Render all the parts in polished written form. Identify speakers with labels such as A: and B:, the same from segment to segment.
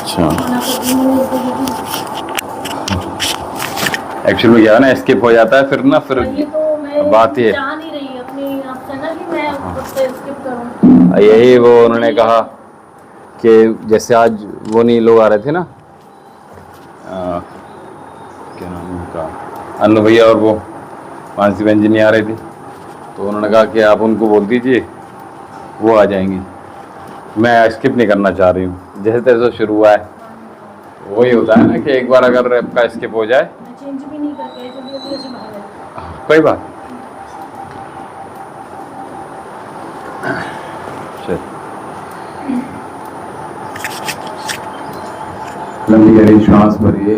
A: अच्छा, एक्चुअली क्या है ना, स्किप हो जाता है फिर ना, फिर बात ये यही वो उन्होंने कहा कि जैसे आज वो नहीं लोग आ रहे थे ना, क्या नाम है उनका, अनु भैया और वो मानसी बहन जी नहीं आ रही थी, तो उन्होंने कहा कि आप उनको बोल दीजिए वो आ जाएंगी, मैं स्किप नहीं करना चाह रही हूँ। जैसे तैसे शुरू हुआ है, वही होता है ना कि एक बार अगर आपका स्किप हो जाए
B: चेंज भी नहीं करके
A: कोई बात। चल लंबी गहरी श्वास भरिए,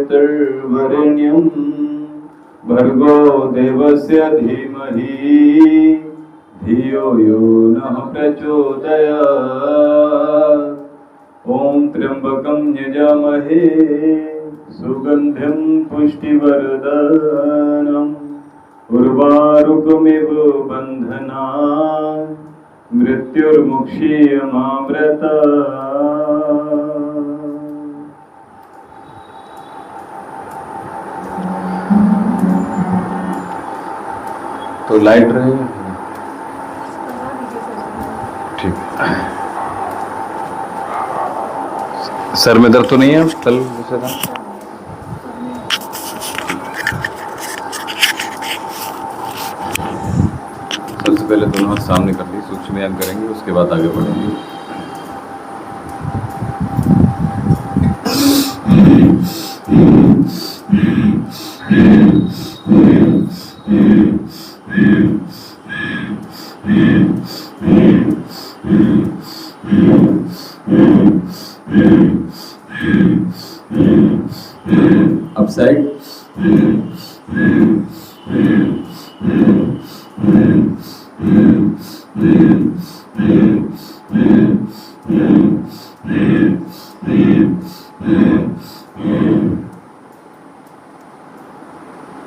A: तत्सवितुर्वरेण्यं भर्गो देवस्य धीमहि धियो यो नः प्रचोदयात्। ॐ त्र्यंबकं यजामहे सुगन्धिं पुष्टिवर्धनम् उर्वारुकमिव बन्धनात् मृत्युर्मुक्षीयमामृतात्। तो लाइट रहेगा ठीक है। सर में दर्द तो नहीं है कल जैसे था? सबसे पहले दोनों हाथ सामने कर ली, सूक्ष्म ध्यान करेंगे, उसके बाद आगे बढ़ेंगे। अप साइड,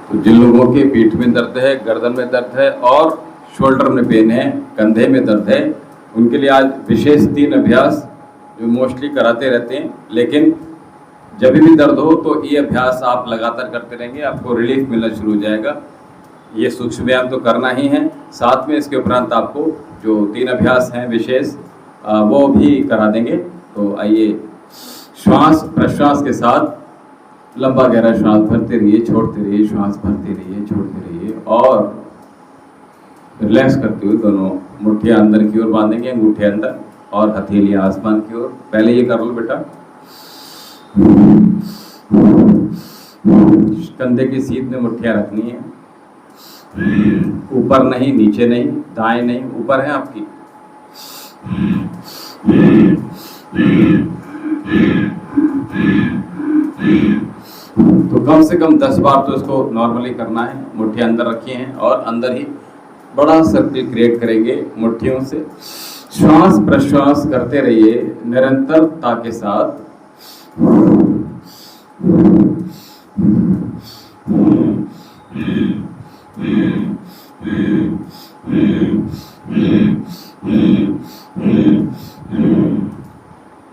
A: तो जिन लोगों के पीठ में दर्द है, गर्दन में दर्द है और शोल्डर में पेन है, कंधे में दर्द है, उनके लिए आज विशेष 3 अभ्यास जो मोस्टली कराते रहते हैं, लेकिन जब भी दर्द हो तो ये अभ्यास आप लगातार करते रहेंगे, आपको रिलीफ मिलना शुरू हो जाएगा। ये सूक्ष्म व्यायाम तो करना ही है, साथ में इसके उपरांत आपको जो 3 अभ्यास हैं विशेष वो भी करा देंगे। तो आइए, श्वास प्रश्वास के साथ लंबा गहरा श्वास भरते रहिए, छोड़ते रहिए, श्वास भरते रहिए, छोड़ते रहिए और रिलैक्स करते हुए दोनों मुट्ठियाँ अंदर की ओर बांधेंगे, अंगूठे अंदर और हथेलियाँ आसमान की ओर। पहले ये कर लो बेटा, कंधे की सीध में मुट्ठियाँ रखनी है, ऊपर नहीं, नीचे नहीं, दाएं नहीं, ऊपर है आपकी। तो कम से कम 10 बार तो इसको नॉर्मली करना है। मुट्ठियाँ अंदर रखी हैं और अंदर ही बड़ा सर्किल क्रिएट करेंगे मुट्ठियों से। श्वास प्रश्वास करते रहिए निरंतरता के साथ।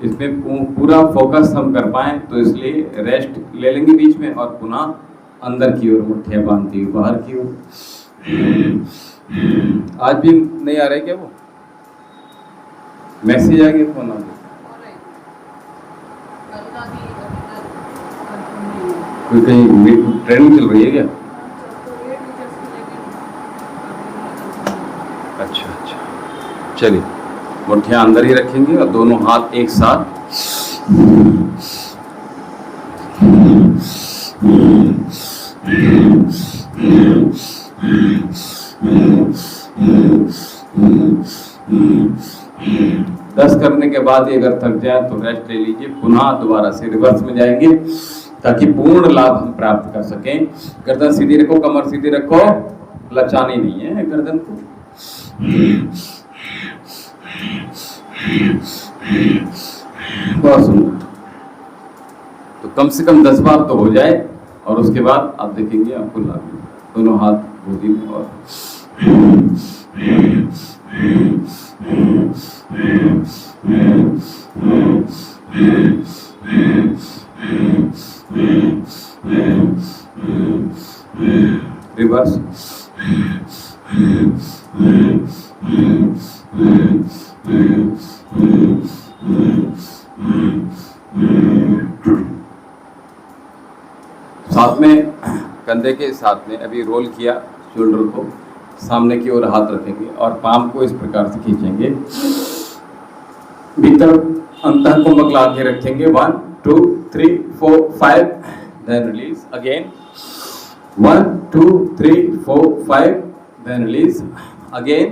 A: इसमें पूरा फोकस हम कर पाए तो इसलिए रेस्ट ले लेंगे बीच में और पुनः अंदर की ओर मुट्ठियां बांधती हुई बाहर की ओर। आज भी नहीं आ रहे क्या वो मैसेज आ गया फोन? आ गया कोई कहीं ट्रेनिंग चल रही है क्या? अच्छा अच्छा, चलिए मुट्ठियां अंदर ही रखेंगे और दोनों हाथ एक साथ। दस करने के बाद ये अगर थक जाए तो रेस्ट ले लीजिए, पुनः दोबारा से रिवर्स में जाएंगे ताकि पूर्ण लाभ हम प्राप्त कर सकें। गर्दन सीधी रखो, कमर सीधी रखो, लचानी नहीं है गर्दन को। बहुत सुंदर। तो कम से कम 10 बार तो हो जाए और उसके बाद आप देखेंगे आपको लाभ। दोनों हाथ गोदी में और रिवर्स। साथ में कंधे के साथ में अभी रोल किया, शोल्डर को सामने की ओर हाथ रखेंगे और पाम को इस प्रकार से खींचेंगे, भीतर अंतर को मकला के रखेंगे। 1 2 3 4 5, then release again 1 2 3 4 5, then release again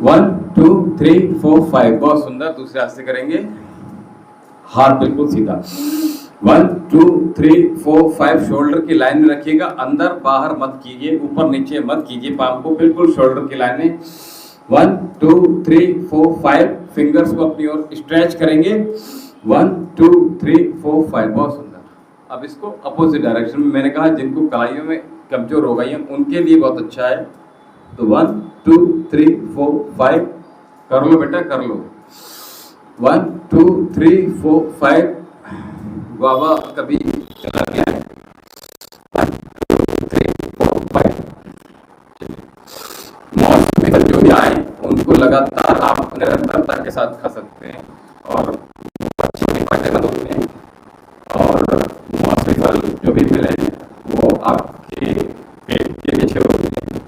A: 1 2 3 4 5। बहुत सुंदर। दूसरे हाथ से करेंगे, हाथ बिल्कुल सीधा। 1 2 3 4 5 शोल्डर की लाइन में रखिएगा, अंदर बाहर मत कीजिए, ऊपर नीचे मत कीजिए, पाम को बिल्कुल शोल्डर की लाइन में। 1 2 3 4 5 फिंगर्स को अपनी ओर स्ट्रेच करेंगे। 1 2 3 4 5। बहुत सुंदर। अब इसको अपोजिट डायरेक्शन में, मैंने कहा जिनको कलाइयों में कमजोर हो गई है उनके लिए बहुत अच्छा है। तो 1 2 3 4 5 कर लो बेटा, कर लो। 1 2 3 4 5। बाबा कभी चला गया है। 1 2 3 4 5। मौसम में जो भी आए उनको लगातार आप निरंतरता के साथ खा सकते हैं और बच्चों के फायदेमंद होते हैं। और मौसमी फल जो भी मिले वो आपके पेट के पीछे होते हैं।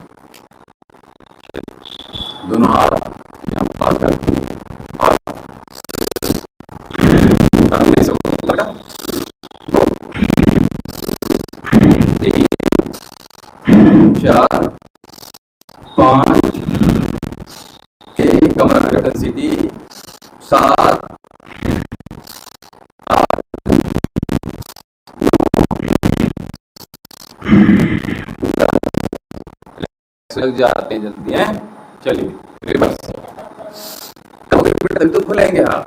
A: दोनों हाथ यहाँ पास करके और करने से लगा 4 5 कमर गर्दन सीधी 7 8 लग जाते हैं जल्दी हैं। चलिए रिवर्स। तो खुलेंगे आप।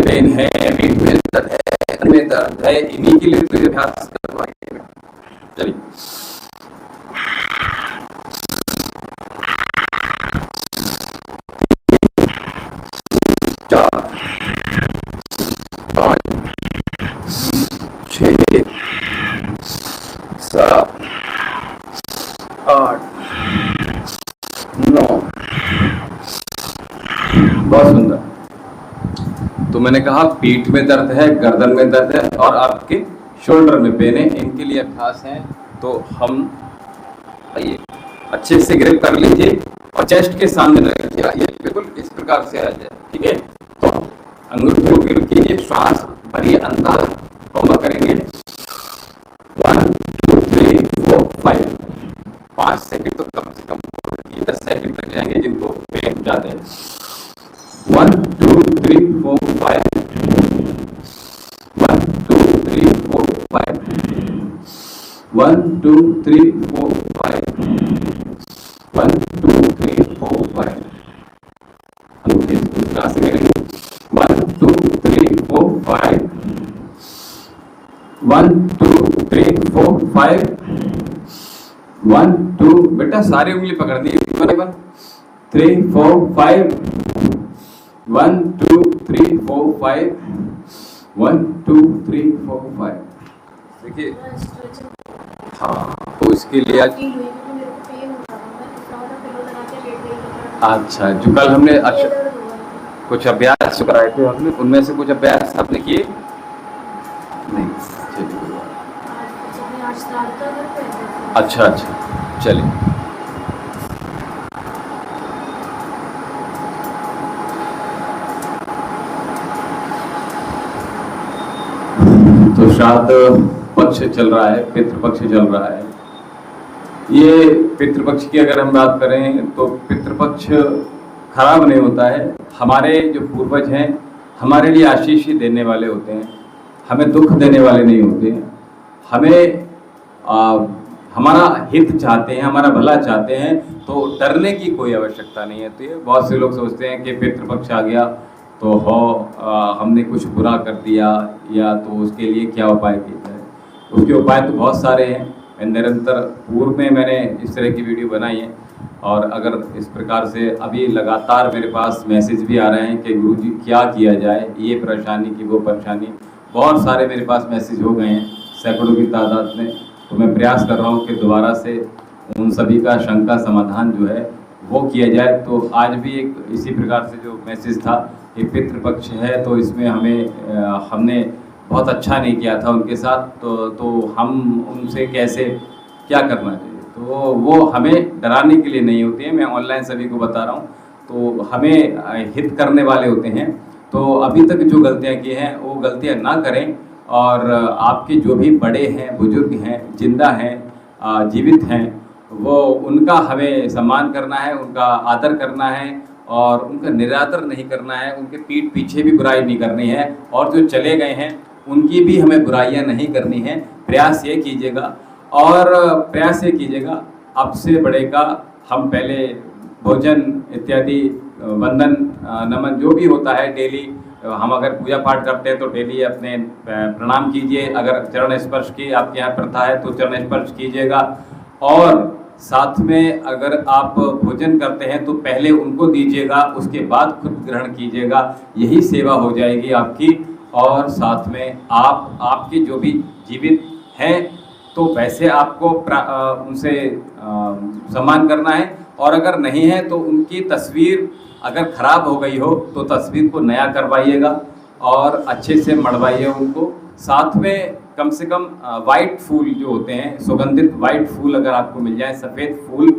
A: पेन है, पीठ में दर्द है, कंधे में दर्द है, इन्हीं के लिए तो अभ्यास करवाएंगे। चलिए 4 5 6 7 8 9। बहुत सुंदर। तो मैंने कहा पीठ में दर्द है, गर्दन में दर्द है और आपके शोल्डर में पेन है, इनके लिए अभ्यास है। तो हम आइए अच्छे से ग्रिप कर लीजिए और चेस्ट के सामने रखिए, ये बिल्कुल इस प्रकार से आ जाए। ठीक है, तो अंगूठे ग्रिप कीजिए, श्वास भरिए, अंदर कोमा करेंगे। 1 2 3 4 5 5 सेकंड तो कम से कम 10 सेकंड तक जाएंगे जिनको पेन ज्यादा है। 1 2 3 4 5 1 2 3 4 5 1 2 3 4 5 1 2 3 4 1 2 3 4 5 1 2 बेटा सारी उंगली पकड़नी है 1 3 4 5 1 2 3 4 5 1 2 3 4 5 देखिए। हाँ तो इसके लिए आज अच्छा जो कल हमने अच्छा कुछ अभ्यास कराए थे हमने उनमें से कुछ अभ्यास आपने किए नहीं? चलिए अच्छा अच्छा चलिए। तो श्राद्ध पक्ष चल रहा है, पितृपक्ष चल रहा है। ये पितृपक्ष की अगर हम बात करें तो पितृपक्ष खराब नहीं होता है। हमारे जो पूर्वज हैं हमारे लिए आशीष ही देने वाले होते हैं, हमें दुख देने वाले नहीं होते हैं। हमें हमारा हित चाहते हैं, हमारा भला चाहते हैं, तो डरने की कोई आवश्यकता नहीं है। तो ये बहुत से लोग सोचते हैं कि पितृपक्ष आ गया तो हमने कुछ बुरा कर दिया या तो उसके लिए क्या उपाय किया जाए। उसके उपाय तो बहुत सारे हैं। निरंतर पूर्व में मैंने इस तरह की वीडियो बनाई है और अगर इस प्रकार से अभी लगातार मेरे पास मैसेज भी आ रहे हैं कि गुरुजी क्या किया जाए, ये परेशानी की वो परेशानी, बहुत सारे मेरे पास मैसेज हो गए हैं सैकड़ों की तादाद में। तो मैं प्रयास कर रहा हूँ कि दोबारा से उन सभी का शंका समाधान जो है वो किया जाए। तो आज भी एक इसी प्रकार से जो मैसेज था कि पितृपक्ष है तो इसमें हमने बहुत अच्छा नहीं किया था उनके साथ, तो हम उनसे कैसे क्या करना चाहिए। तो वो हमें डराने के लिए नहीं होते हैं, मैं ऑनलाइन सभी को बता रहा हूँ। तो हमें हित करने वाले होते हैं। तो अभी तक जो गलतियाँ की हैं वो गलतियाँ ना करें और आपके जो भी बड़े हैं, बुजुर्ग हैं, जिंदा हैं, जीवित हैं, वो उनका हमें सम्मान करना है, उनका आदर करना है और उनका निरादर नहीं करना है। उनके पीठ पीछे भी बुराई नहीं करनी है और जो चले गए हैं उनकी भी हमें बुराइयां नहीं करनी है। प्रयास ये कीजिएगा और प्रयास ये कीजिएगा आपसे बड़े का हम पहले भोजन इत्यादि वंदन नमन जो भी होता है डेली, हम अगर पूजा पाठ करते हैं तो डेली अपने प्रणाम कीजिए। अगर चरण स्पर्श की आपके यहाँ प्रथा है तो चरण स्पर्श कीजिएगा और साथ में अगर आप भोजन करते हैं तो पहले उनको दीजिएगा, उसके बाद खुद ग्रहण कीजिएगा। यही सेवा हो जाएगी आपकी। और साथ में आपके जो भी जीवित हैं तो वैसे आपको उनसे सम्मान करना है और अगर नहीं है तो उनकी तस्वीर अगर खराब हो गई हो तो तस्वीर को नया करवाइएगा और अच्छे से मढ़वाइए उनको। साथ में कम से कम वाइट फूल जो होते हैं, सुगंधित वाइट फूल अगर आपको मिल जाए, सफ़ेद फूल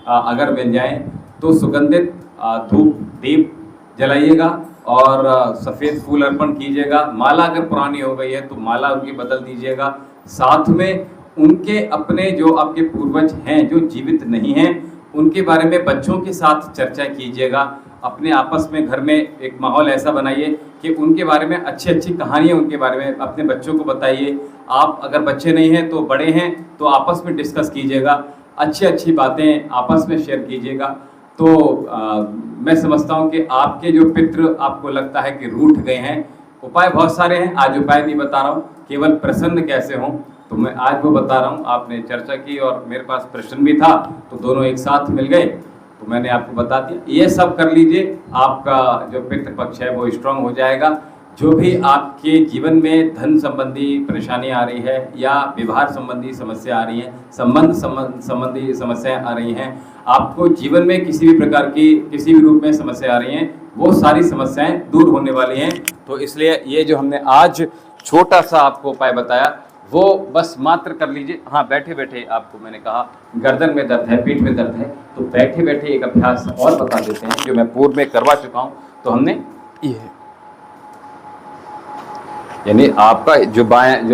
A: अगर मिल जाए तो सुगंधित धूप दीप जलाइएगा और सफ़ेद फूल अर्पण कीजिएगा। माला अगर पुरानी हो गई है तो माला उनकी बदल दीजिएगा। साथ में उनके अपने जो आपके पूर्वज हैं जो जीवित नहीं हैं उनके बारे में बच्चों के साथ चर्चा कीजिएगा। अपने आपस में घर में एक माहौल ऐसा बनाइए कि उनके बारे में अच्छी अच्छी कहानियाँ उनके बारे में अपने बच्चों को बताइए। आप अगर बच्चे नहीं हैं तो बड़े हैं तो आपस में डिस्कस कीजिएगा, अच्छी अच्छी बातें आपस में शेयर कीजिएगा। तो मैं समझता हूँ कि आपके जो पितृ आपको लगता है कि रूठ गए हैं, उपाय बहुत सारे हैं। आज उपाय नहीं बता रहा हूँ, केवल प्रसन्न कैसे हों तो मैं आज वो बता रहा हूँ। आपने चर्चा की और मेरे पास प्रश्न भी था तो दोनों एक साथ मिल गए तो मैंने आपको बता दिया। ये सब कर लीजिए, आपका जो पितृपक्ष है वो स्ट्रांग हो जाएगा। जो भी आपके जीवन में धन संबंधी परेशानी आ रही है या विवाह संबंधी समस्या आ रही है, संबंध संबंधी समस्याएं आ रही हैं, आपको जीवन में किसी भी प्रकार की किसी भी रूप में समस्या आ रही हैं, वो सारी समस्याएं दूर होने वाली हैं। तो इसलिए ये जो हमने आज छोटा सा आपको उपाय बताया वो बस मात्र कर लीजिए। हाँ, बैठे बैठे आपको मैंने कहा गर्दन में दर्द है, पीठ में दर्द है, तो बैठे बैठे एक अभ्यास और बता देते हैं जो मैं पूर्व में करवा चुका हूँ। तो हमने ये यानी आपका जो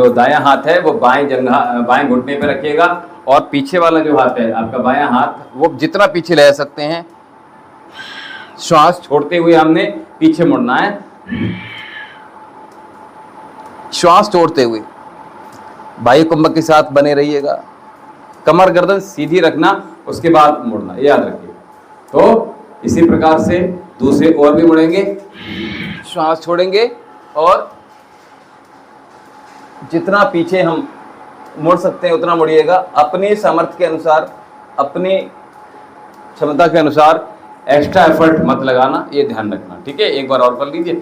A: दायां हाथ है वो बाएं घुटने पे रखिएगा और पीछे वाला जो हाथ है आपका बायां हाथ वो जितना पीछे ले सकते हैं, श्वास छोड़ते हुए हमने पीछे मुड़ना है। श्वास छोड़ते हुए बाह्य कुंभक के साथ बने रहिएगा। कमर गर्दन सीधी रखना, उसके बाद मुड़ना, याद रखिए। तो इसी प्रकार से दूसरे और भी मुड़ेंगे, श्वास छोड़ेंगे और
B: जितना पीछे हम मुड़ सकते हैं उतना मुड़िएगा, अपनी सामर्थ्य के अनुसार, अपनी क्षमता के अनुसार। एक्स्ट्रा एफर्ट मत लगाना, ये ध्यान रखना, ठीक है। एक बार और कर लीजिए,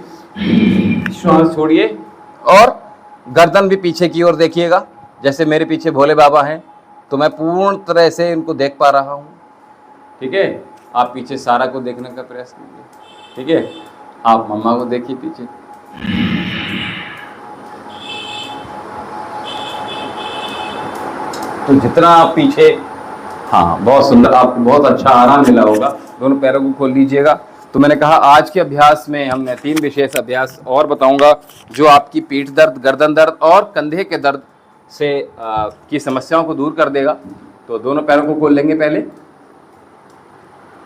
B: श्वास छोड़िए और गर्दन भी पीछे की ओर देखिएगा। जैसे मेरे पीछे भोले बाबा हैं तो मैं पूर्ण तरह से इनको देख पा रहा हूँ, ठीक है। आप पीछे सारा को देखने का प्रयास कीजिए, ठीक है। आप मम्मा को देखिए पीछे, तो जितना आप पीछे, हाँ बहुत सुंदर, आपको बहुत अच्छा आराम मिला होगा। दोनों पैरों को खोल लीजिएगा। तो मैंने कहा आज के अभ्यास में हमने 3 विशेष अभ्यास और बताऊंगा जो आपकी पीठ दर्द, गर्दन दर्द और कंधे के दर्द से की समस्याओं को दूर कर देगा। तो दोनों पैरों को खोल लेंगे पहले।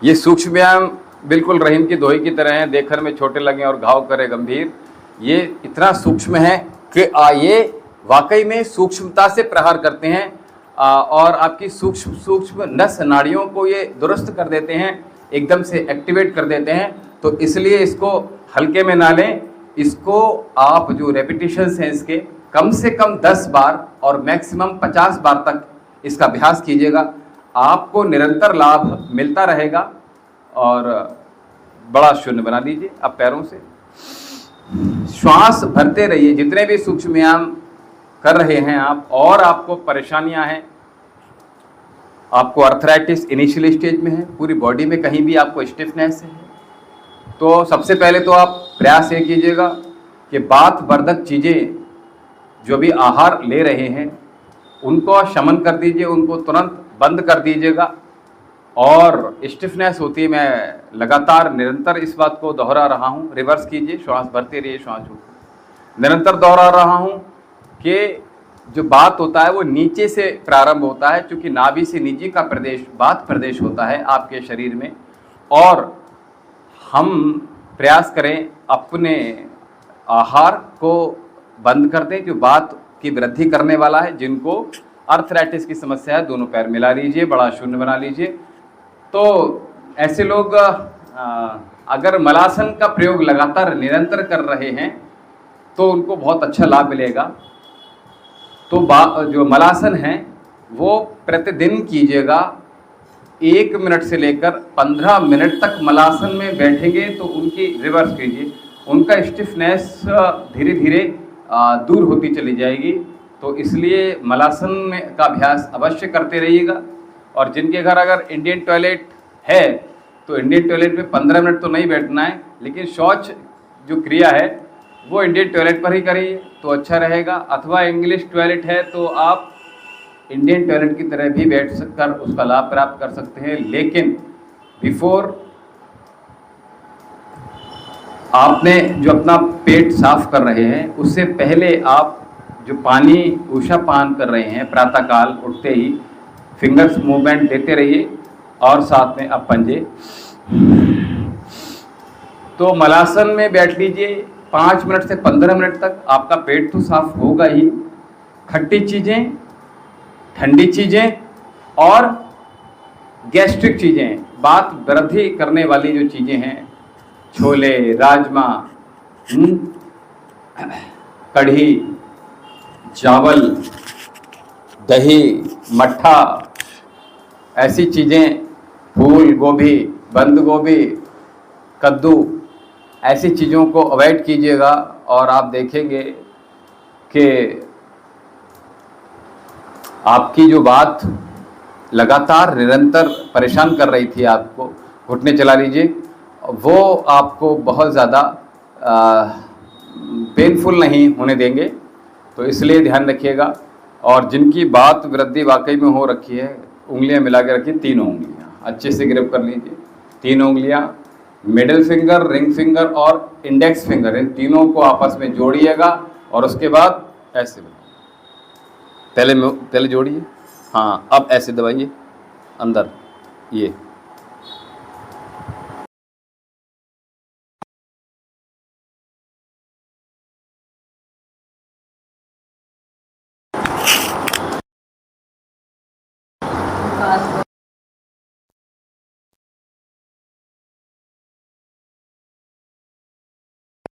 B: ये सूक्ष्म व्यायाम बिल्कुल रहीम की दोही की तरह है, देखने में छोटे लगे और घाव करे गंभीर। ये इतना सूक्ष्म है कि ये वाकई में सूक्ष्मता से प्रहार करते हैं और आपकी सूक्ष्म नस नाड़ियों को ये दुरुस्त कर देते हैं, एकदम से एक्टिवेट कर देते हैं। तो इसलिए इसको हल्के में ना लें। इसको आप जो रेपिटेशंस हैं इसके कम से कम 10 बार और मैक्सिमम 50 बार तक इसका अभ्यास कीजिएगा। आपको निरंतर लाभ मिलता रहेगा। और बड़ा शून्य बना लीजिए अब पैरों से, श्वास भरते रहिए। जितने भी सूक्ष्म व्यायाम कर रहे हैं आप, और आपको परेशानियां हैं, आपको अर्थराइटिस इनिशियल स्टेज में है, पूरी बॉडी में कहीं भी आपको स्टिफनेस है, तो सबसे पहले तो आप प्रयास ये कीजिएगा कि बात वर्धक चीज़ें जो भी आहार ले रहे हैं उनको शमन कर दीजिए, उनको तुरंत बंद कर दीजिएगा। और स्टिफनेस होती है, मैं लगातार निरंतर इस बात को दोहरा रहा हूँ। रिवर्स कीजिए, श्वास भरते रहिए, श्वास छोड़िए। निरंतर दोहरा रहा हूँ कि जो बात होता है वो नीचे से प्रारंभ होता है, क्योंकि नाभि से नीचे का प्रदेश बात प्रदेश होता है आपके शरीर में। और हम प्रयास करें अपने आहार को बंद कर दें जो बात की वृद्धि करने वाला है। जिनको अर्थराइटिस की समस्या है, दोनों पैर मिला लीजिए, बड़ा शून्य बना लीजिए। तो ऐसे लोग अगर मलासन का प्रयोग लगातार निरंतर कर रहे हैं तो उनको बहुत अच्छा लाभ मिलेगा। तो जो मलासन है वो प्रतिदिन कीजिएगा। 1 मिनट से लेकर 15 मिनट तक मलासन में बैठेंगे तो उनकी रिवर्स कीजिए, उनका स्टिफनेस धीरे धीरे दूर होती चली जाएगी। तो इसलिए मलासन में का अभ्यास अवश्य करते रहिएगा। और जिनके घर अगर इंडियन टॉयलेट है तो इंडियन टॉयलेट में 15 मिनट तो नहीं बैठना है, लेकिन शौच जो क्रिया है वो इंडियन टॉयलेट पर ही करिए तो अच्छा रहेगा। अथवा इंग्लिश टॉयलेट है तो आप इंडियन टॉयलेट की तरह भी बैठ कर उसका लाभ प्राप्त कर सकते हैं। लेकिन बिफोर आपने जो अपना पेट साफ कर रहे हैं उससे पहले आप जो पानी उषा पान कर रहे हैं प्रातःकाल उठते ही, फिंगर्स मूवमेंट देते रहिए और साथ में अब पंजे। तो मलासन में बैठ लीजिए 5 मिनट से 15 मिनट तक, आपका पेट तो साफ होगा ही। खट्टी चीज़ें, ठंडी चीज़ें और गैस्ट्रिक चीज़ें, बात वृद्धि करने वाली जो चीज़ें हैं, छोले, राजमा, कढ़ी, चावल, दही, मट्ठा, ऐसी चीज़ें, फूल गोभी, बंद गोभी, कद्दू, ऐसी चीज़ों को अवॉइड कीजिएगा। और आप देखेंगे कि आपकी जो बात लगातार निरंतर परेशान कर रही थी, आपको घुटने चला लीजिए, वो आपको बहुत ज़्यादा पेनफुल नहीं होने देंगे। तो इसलिए ध्यान रखिएगा। और जिनकी बात वृद्धि वाकई में हो रखी है, उंगलियां मिला के रखिए, 3 उंगलियां अच्छे से ग्रिप कर लीजिए। 3 उंगलियां, मिडिल फिंगर, रिंग फिंगर और इंडेक्स फिंगर, इन तीनों को आपस में जोड़िएगा। और उसके बाद ऐसे पहले जोड़िए, हाँ अब ऐसे दबाइए अंदर, ये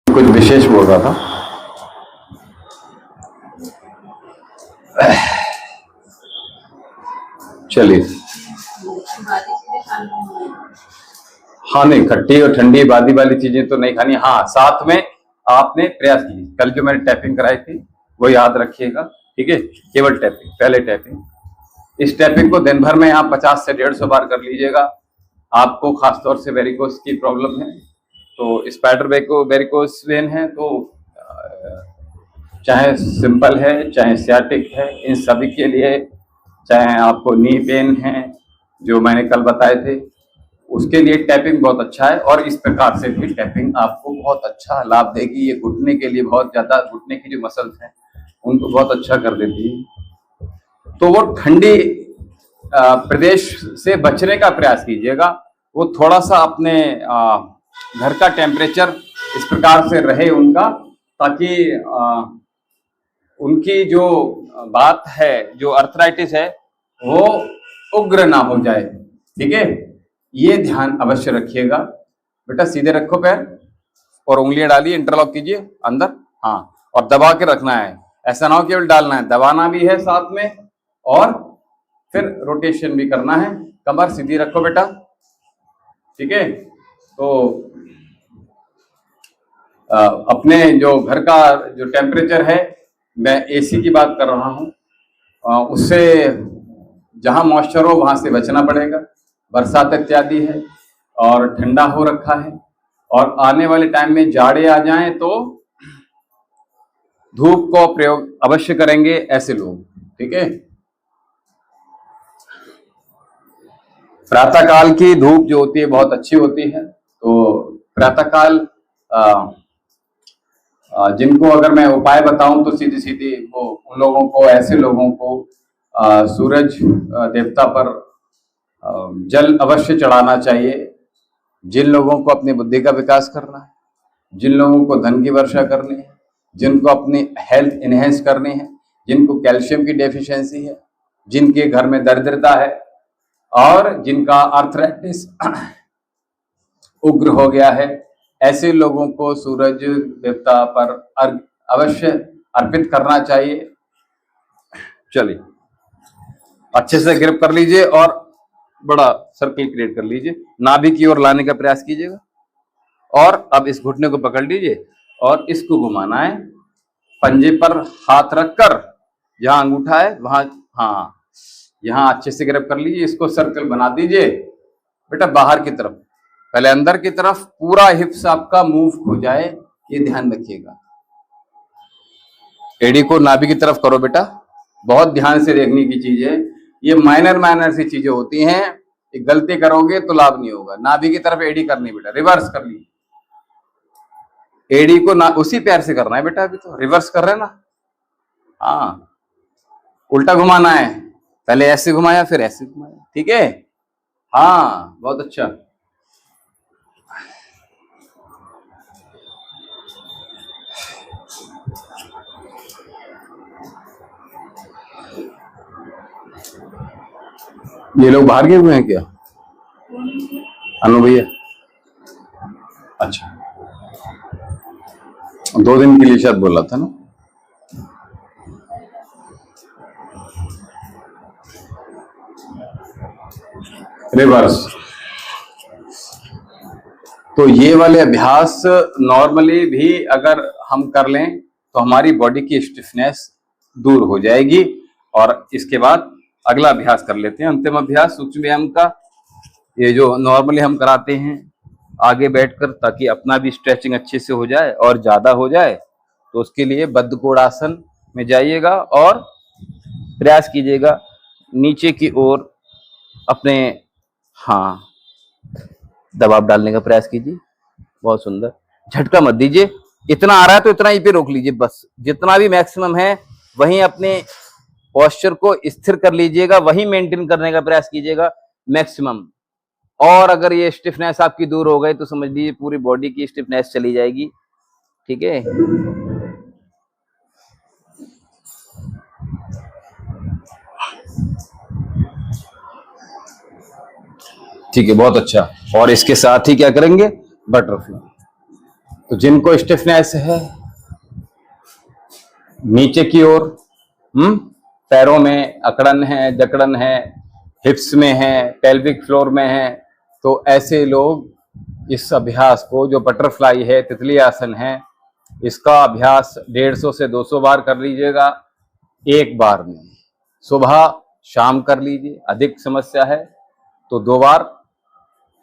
B: कुछ विशेष बोल रहा था। चलिए। हाँ नहीं, खट्टी और ठंडी बादी वाली चीजें तो नहीं खानी। हाँ, साथ में आपने प्रयास कीजिए, कल जो मैंने टैपिंग कराई थी वो याद रखिएगा, ठीक है। केवल टैपिंग, पहले टैपिंग। इस टैपिंग को दिन भर में आप 50 से 150 बार कर लीजिएगा। आपको खासतौर से वेरिकोस की प्रॉब्लम है तो स्पाइडर वेरिकोस वेन है तो चाहे सिंपल है चाहे सियाटिक है, इन सभी के लिए, चाहे आपको नी पेन है जो मैंने कल बताए थे, उसके लिए टैपिंग बहुत अच्छा है। और इस प्रकार से भी टैपिंग आपको बहुत अच्छा लाभ देगी। ये घुटने के लिए बहुत ज्यादा, घुटने की जो मसल्स हैं उनको बहुत अच्छा कर देती है। तो वो ठंडी प्रदेश से बचने का प्रयास कीजिएगा। वो थोड़ा सा अपने घर का टेम्परेचर इस प्रकार से रहे उनका, ताकि उनकी जो बात है, जो अर्थराइटिस है, वो उग्र ना हो जाए, ठीक है। ये ध्यान अवश्य रखिएगा। बेटा सीधे रखो पैर और उंगलियां डालिए, इंटरलॉक कीजिए अंदर, हाँ, और दबा के रखना है। ऐसा ना हो केवल डालना है, दबाना भी है साथ में, और फिर रोटेशन भी करना है। कमर सीधी रखो बेटा, ठीक है। तो अपने जो घर का जो टेम्परेचर है, मैं एसी की बात कर रहा हूँ, उससे जहां मॉइस्चर हो वहां से बचना पड़ेगा। बरसात इत्यादि है और ठंडा हो रखा है, और आने वाले टाइम में जाड़े आ जाएं तो धूप को प्रयोग अवश्य करेंगे ऐसे लोग, ठीक है। प्रातःकाल की धूप जो होती है बहुत अच्छी होती है। तो प्रातःकाल जिनको अगर मैं उपाय बताऊं तो सीधी सीधी वो उन लोगों को, ऐसे लोगों को सूरज देवता पर जल अवश्य चढ़ाना चाहिए। जिन लोगों को अपनी बुद्धि का विकास करना है, जिन लोगों को धन की वर्षा करनी है, जिनको अपनी हेल्थ इनहेंस करनी है, जिनको कैल्शियम की डेफिशिएंसी है, जिनके घर में दरिद्रता है, और जिनका अर्थराइटिस उग्र हो गया है, ऐसे लोगों को सूरज देवता पर अवश्य अर्पित करना चाहिए। चलिए, अच्छे से ग्रिप कर लीजिए और बड़ा सर्कल क्रिएट कर लीजिए, नाभि की ओर लाने का प्रयास कीजिएगा। और अब इस घुटने को पकड़ लीजिए और इसको घुमाना है, पंजे पर हाथ रखकर, जहां अंगूठा है वहां, हाँ, यहां अच्छे से ग्रिप कर लीजिए। इसको सर्कल बना दीजिए बेटा, बाहर की तरफ, पहले अंदर की तरफ, पूरा हिप्स आपका मूव हो जाए, ये ध्यान रखिएगा। एडी को नाभि की तरफ करो बेटा, बहुत ध्यान से देखने की चीज है। ये माइनर सी चीजें होती हैं, ये गलती करोगे तो लाभ नहीं होगा। नाभि की तरफ एडी करनी बेटा, रिवर्स कर ली। एडी को ना उसी पैर से करना है बेटा, अभी तो रिवर्स कर रहे हैं ना, हाँ, उल्टा घुमाना है, पहले ऐसे घुमाया फिर ऐसे घुमाया, ठीक है। हाँ, बहुत अच्छा। ये लोग बाहर गए हुए हैं क्या? अनु भैया, अच्छा, 2 दिन के लिए शायद बोला था ना। रिवर्स। तो ये वाले अभ्यास नॉर्मली भी अगर हम कर लें तो हमारी बॉडी की स्टिफनेस दूर हो जाएगी। और इसके बाद अगला अभ्यास कर लेते हैं, अंतिम अभ्यास सूक्ष्म व्यायाम का, ये जो नॉर्मली हम कराते हैं आगे बैठकर, ताकि अपना भी स्ट्रेचिंग अच्छे से हो जाए और ज्यादा हो जाए। तो उसके लिए बद्धकोणासन में जाइएगा और प्रयास कीजिएगा नीचे की ओर अपने, हाँ, दबाव डालने का प्रयास कीजिए। बहुत सुंदर, झटका मत दीजिए, इतना आ रहा है तो इतना ही पे रोक लीजिए, बस जितना भी मैक्सिमम है वहीं अपने पोस्चर को स्थिर कर लीजिएगा, वहीं मेंटेन करने का प्रयास कीजिएगा मैक्सिमम। और अगर ये स्टिफनेस आपकी दूर हो गई तो समझ लीजिए पूरी बॉडी की स्टिफनेस चली जाएगी, ठीक है। ठीक है, बहुत अच्छा। और इसके साथ ही क्या करेंगे, बटरफ्लाई। तो जिनको स्टिफनेस है नीचे की ओर, पैरों में अकड़न है, जकड़न है, हिप्स में है, पेल्विक फ्लोर में है, तो ऐसे लोग इस अभ्यास को, जो बटरफ्लाई है, तितली आसन है, इसका अभ्यास 150 से 200 बार कर लीजिएगा एक बार में। सुबह शाम कर लीजिए, अधिक समस्या है तो 2 बार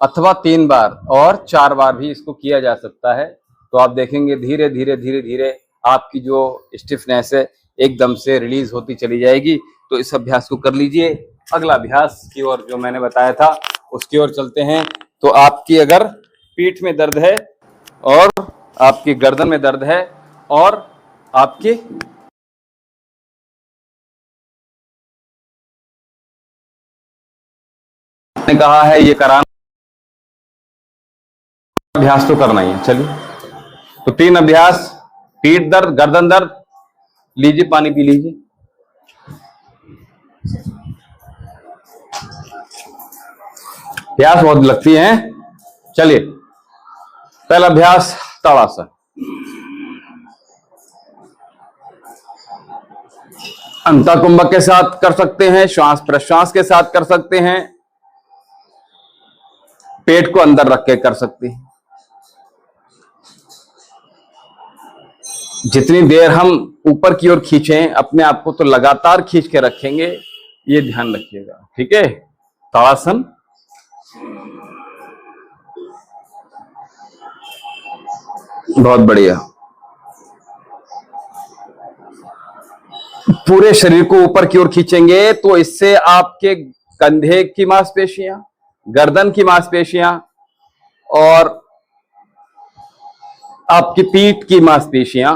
B: अथवा 3 बार और 4 बार भी इसको किया जा सकता है। तो आप देखेंगे धीरे धीरे धीरे धीरे आपकी जो स्टिफनेस है एकदम से रिलीज होती चली जाएगी। तो इस अभ्यास को कर लीजिए। अगला अभ्यास की ओर जो मैंने बताया था उसकी ओर चलते हैं। तो आपकी अगर पीठ में दर्द है और आपकी गर्दन में दर्द है और आपकी ने कहा है ये कराना, अभ्यास तो करना ही है। चलिए, तो 3 अभ्यास, पीठ दर्द, गर्दन दर्द, लीजिए पानी पी लीजिए। प्यास बहुत लगती है। चलिए, पहला अभ्यास ताड़ासन। अंतःकुंभक के साथ कर सकते हैं, श्वास प्रश्वास के साथ कर सकते हैं, पेट को अंदर रख के कर सकते हैं। जितनी देर हम ऊपर की ओर खींचें अपने आप को, तो लगातार खींच के रखेंगे, ये ध्यान रखिएगा। ठीक है, ताड़ासन। बहुत बढ़िया। पूरे शरीर को ऊपर की ओर खींचेंगे तो इससे आपके कंधे की मांसपेशियां, गर्दन की मांसपेशियां और आपकी पीठ की मांसपेशियां,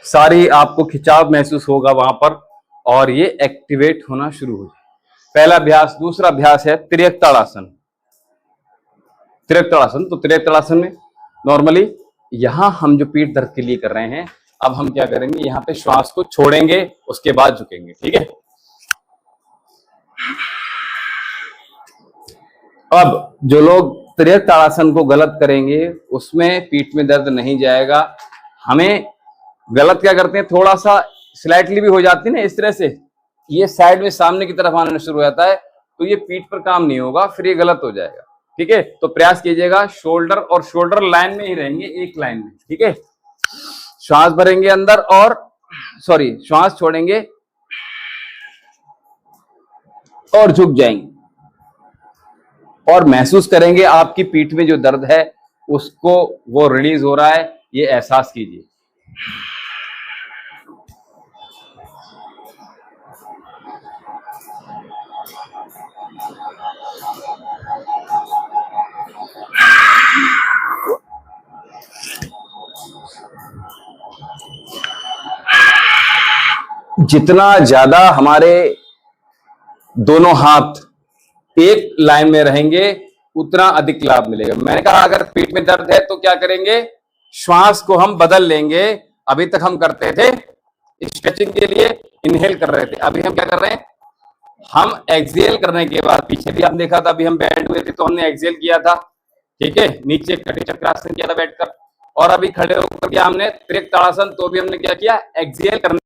B: सारी आपको खिंचाव महसूस होगा वहां पर और ये एक्टिवेट होना शुरू हो जाए। पहला अभ्यास। दूसरा अभ्यास है तिर्यक ताड़ासन। तिर्यक ताड़ासन, तो तिर्यक ताड़ासन में नॉर्मली यहां हम जो पीठ दर्द के लिए कर रहे हैं, अब हम क्या करेंगे, यहां पे श्वास को छोड़ेंगे, उसके बाद झुकेंगे। ठीक है, अब जो लोग तिर्यक ताड़ासन को गलत करेंगे उसमें पीठ में दर्द नहीं जाएगा। हमें गलत क्या करते हैं, थोड़ा सा स्लाइटली भी हो जाती है ना, इस तरह से ये साइड में सामने की तरफ आना शुरू हो जाता है, तो ये पीठ पर काम नहीं होगा, फिर ये गलत हो जाएगा। ठीक है, तो प्रयास कीजिएगा शोल्डर और शोल्डर लाइन में ही रहेंगे, एक लाइन में। ठीक है, श्वास भरेंगे अंदर और श्वास छोड़ेंगे और झुक जाएंगे और महसूस करेंगे आपकी पीठ में जो दर्द है उसको वो रिलीज हो रहा है, ये एहसास कीजिए। जितना ज्यादा हमारे दोनों हाथ एक लाइन में रहेंगे उतना अधिक लाभ मिलेगा। मैंने कहा अगर पेट में दर्द है तो क्या करेंगे, श्वास को हम बदल लेंगे। अभी तक हम करते थे स्ट्रेचिंग के लिए इनहेल कर रहे थे, अभी हम क्या कर रहे हैं, हम एक्सहेल करने के बाद, पीछे भी आपने देखा था, अभी हम बैठ हुए थे तो हमने एक्सहेल किया था। ठीक है, नीचे कटी चक्रासन किया था बैठकर, और अभी खड़े होकर के हमने तिर्यक ताड़ासन, तो भी हमने क्या किया, एक्सहेल करने।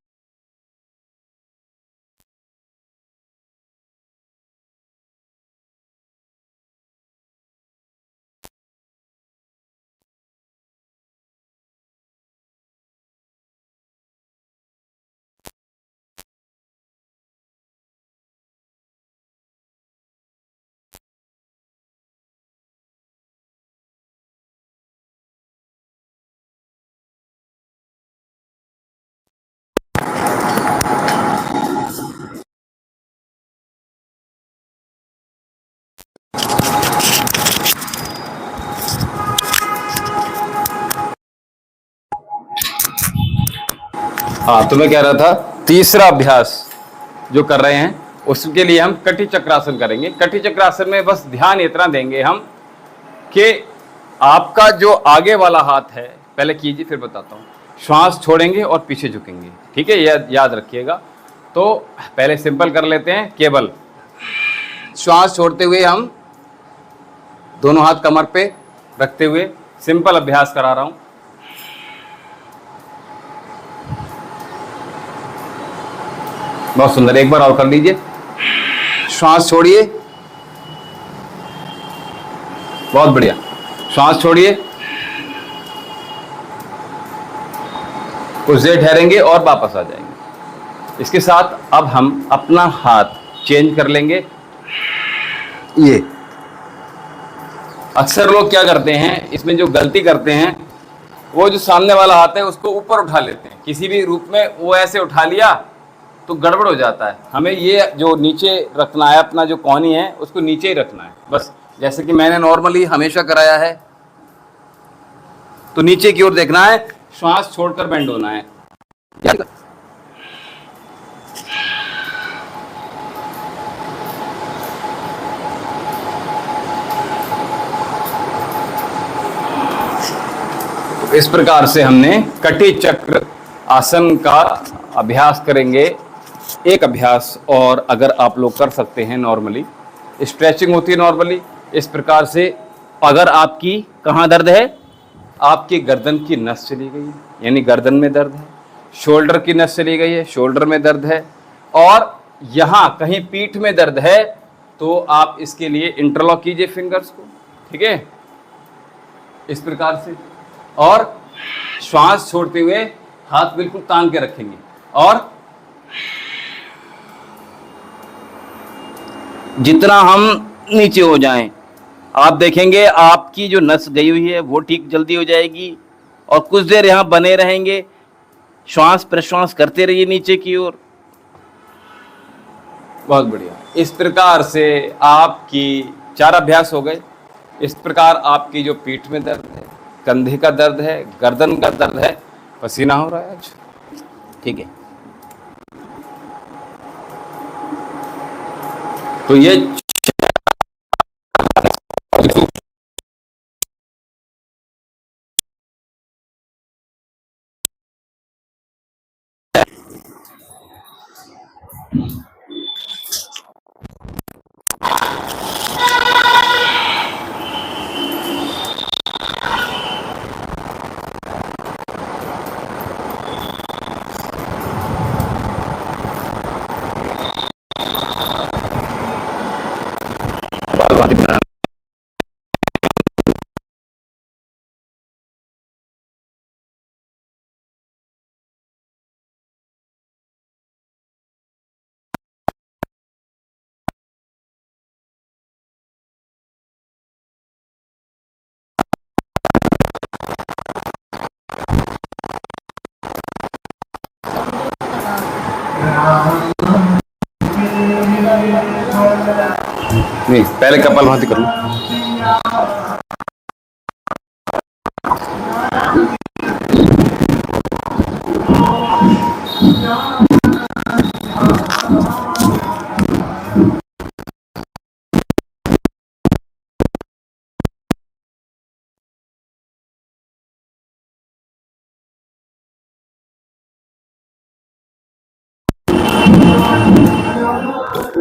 B: हाँ, तो मैं कह रहा था तीसरा अभ्यास जो कर रहे हैं उसके लिए हम कटी चक्रासन करेंगे। कटी चक्रासन में बस ध्यान इतना देंगे हम कि आपका जो आगे वाला हाथ है, पहले कीजिए फिर बताता हूँ, श्वास छोड़ेंगे और पीछे झुकेंगे। ठीक है, याद रखिएगा। तो पहले सिंपल कर लेते हैं, केवल श्वास छोड़ते हुए हम दोनों हाथ कमर पे रखते हुए सिंपल अभ्यास करा रहा हूं। बहुत सुंदर, एक बार और कर लीजिए। श्वास छोड़िए, बहुत बढ़िया। श्वास छोड़िए, कुछ देर ठहरेंगे और वापस आ जाएंगे। इसके साथ अब हम अपना हाथ चेंज कर लेंगे। ये अक्सर लोग क्या करते हैं, इसमें जो गलती करते हैं, वो जो सामने वाला हाथ है उसको ऊपर उठा लेते हैं किसी भी रूप में, वो ऐसे उठा लिया तो गड़बड़ हो जाता है। हमें ये जो नीचे रखना है, अपना जो कोहनी है उसको नीचे ही रखना है, बस जैसे कि मैंने नॉर्मली हमेशा कराया है। तो नीचे की ओर देखना है, श्वास छोड़कर बेंड होना है। तो इस प्रकार से हमने कटी चक्र आसन का अभ्यास करेंगे। एक अभ्यास और अगर आप लोग कर सकते हैं, नॉर्मली स्ट्रेचिंग होती है नॉर्मली इस प्रकार से। अगर आपकी कहाँ दर्द है, आपकी गर्दन की नस चली गई है यानी गर्दन में दर्द है, शोल्डर की नस चली गई है, शोल्डर में दर्द है, और यहाँ कहीं पीठ में दर्द है, तो आप इसके लिए इंटरलॉक कीजिए फिंगर्स को, ठीक है, इस प्रकार से। और श्वास छोड़ते हुए हाथ बिल्कुल तान के रखेंगे, और जितना हम नीचे हो जाएं, आप देखेंगे आपकी जो नस गई हुई है वो ठीक जल्दी हो जाएगी। और कुछ देर यहाँ बने रहेंगे, श्वास प्रश्वास करते रहिए नीचे की ओर। बहुत बढ़िया। इस प्रकार से आपकी 4 अभ्यास हो गए। इस प्रकार आपकी जो पीठ में दर्द है, कंधे का दर्द है, गर्दन का दर्द है, पसीना हो रहा है आज, ठीक है। तो ये नहीं, पहले कपालभाति कर लो।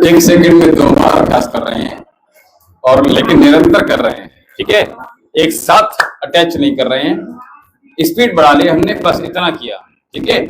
A: एक सेकंड में 2 बार अभ्यास कर रहे हैं, और लेकिन निरंतर कर रहे हैं, ठीक है, एक साथ अटैच नहीं कर रहे हैं। स्पीड बढ़ा ली हमने, बस इतना किया, ठीक है।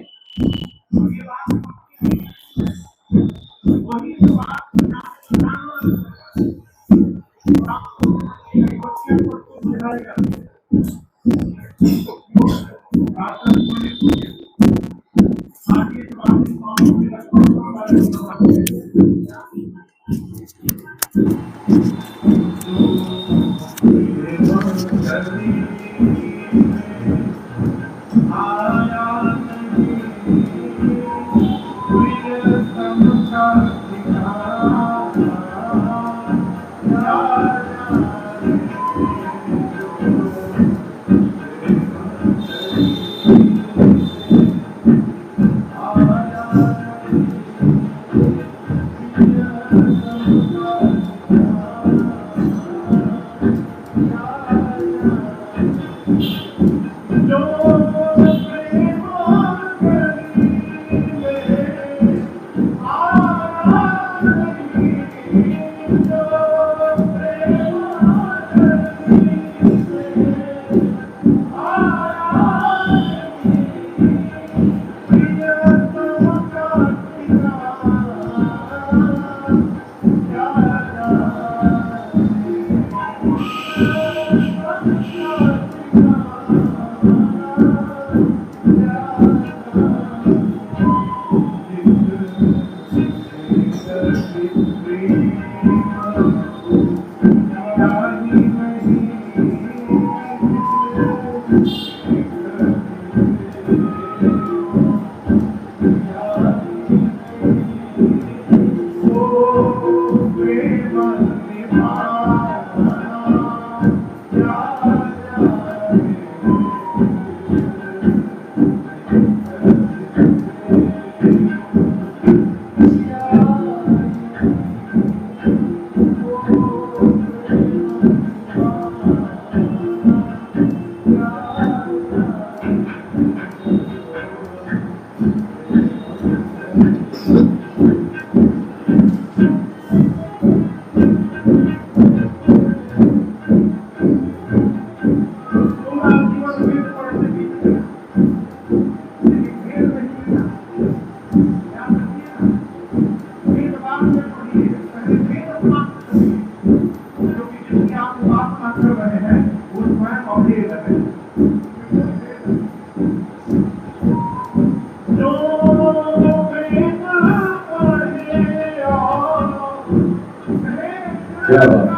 A: क्या बात,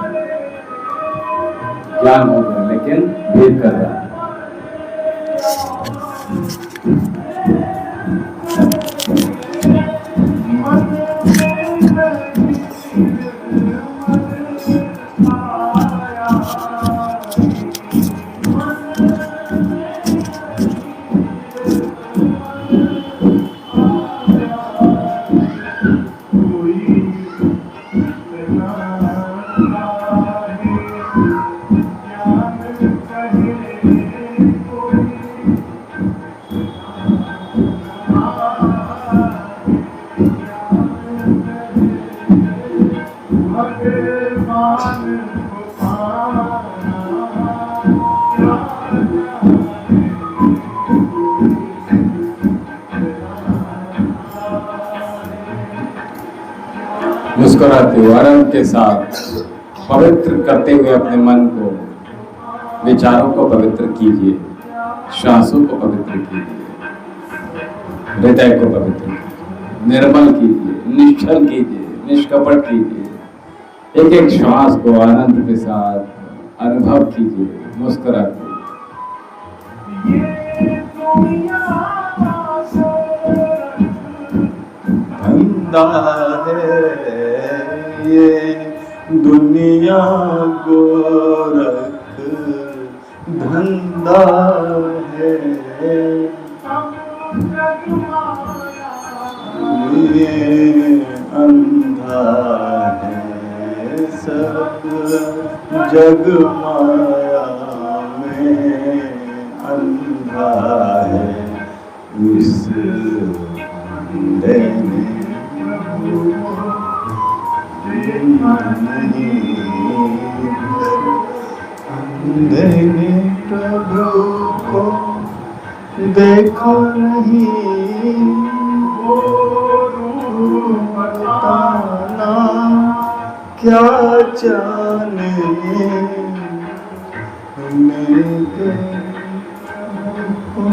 A: ज्ञान हो गया लेकिन भेद कर रहा है। मुस्कुराते हुए आनंद के साथ पवित्र करते हुए अपने मन को, विचारों को पवित्र कीजिए, श्वासों को पवित्र कीजिए, हृदय को पवित्र कीजिए, निर्मल कीजिए, निश्चल कीजिए, निष्कपट कीजिए। एक एक श्वास को आनंद के साथ अनुभव कीजिए, मुस्कुराते।
C: धंधा है ये दुनिया गोरख धंधा है, ये अंधा है सब जग माया में अंधा है। इस अंधे ने प्रभु को देखा नहीं, वो रूप बताना क्या जाने। मेरे को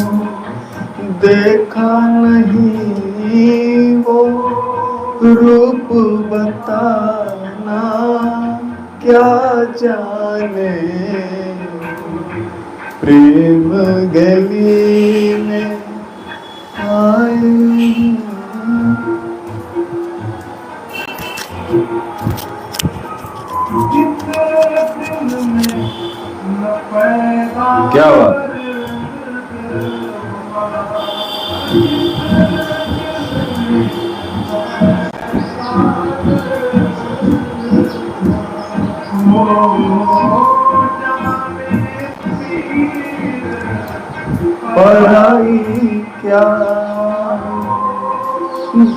C: देखा नहीं, वो रूप बताना क्या जाने। प्रेम गली में आए
A: क्या बात,
C: पढ़ाई क्या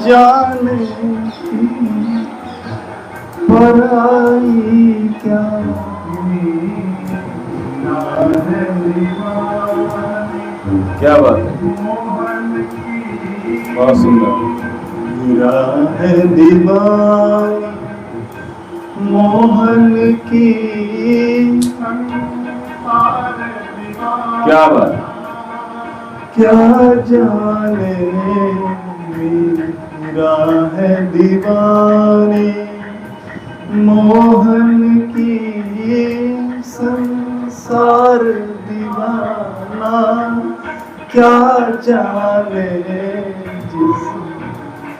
C: जाने की, पढ़ाई क्या
A: क्या बात है, बहुत सुंदर।
C: मेरा है दीवानी मोहन की,
A: क्या बात,
C: क्या जाने। मेरा है दीवानी मोहन की, संसार दीवाना क्या जाने जिस